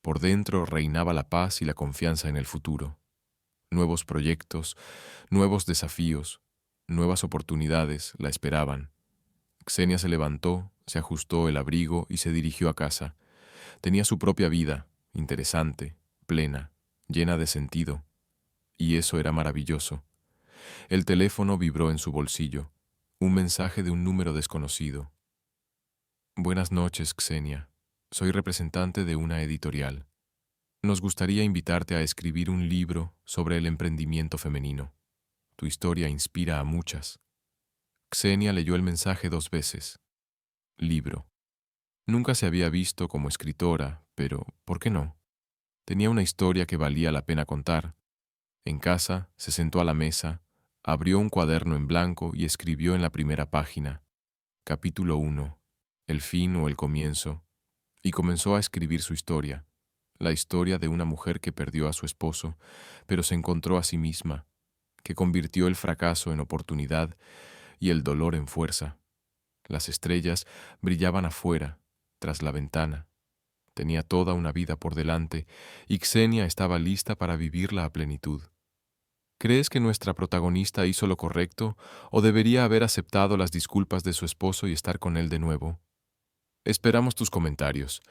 Por dentro reinaba la paz y la confianza en el futuro. Nuevos proyectos, nuevos desafíos, nuevas oportunidades la esperaban. Ksenia se levantó, se ajustó el abrigo y se dirigió a casa. Tenía su propia vida, interesante, plena, llena de sentido. Y eso era maravilloso. El teléfono vibró en su bolsillo. Un mensaje de un número desconocido. Buenas noches, Ksenia. Soy representante de una editorial. Nos gustaría invitarte a escribir un libro sobre el emprendimiento femenino. Tu historia inspira a muchas. Ksenia leyó el mensaje 2 veces. Libro. Nunca se había visto como escritora, pero ¿por qué no? Tenía una historia que valía la pena contar. En casa, se sentó a la mesa, abrió un cuaderno en blanco y escribió en la primera página: Capítulo 1. El fin o el comienzo. Y comenzó a escribir su historia. La historia de una mujer que perdió a su esposo, pero se encontró a sí misma, que convirtió el fracaso en oportunidad y el dolor en fuerza. Las estrellas brillaban afuera, tras la ventana. Tenía toda una vida por delante y Ksenia estaba lista para vivirla a plenitud. ¿Crees que nuestra protagonista hizo lo correcto o debería haber aceptado las disculpas de su esposo y estar con él de nuevo? Esperamos tus comentarios.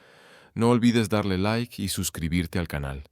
No olvides darle like y suscribirte al canal.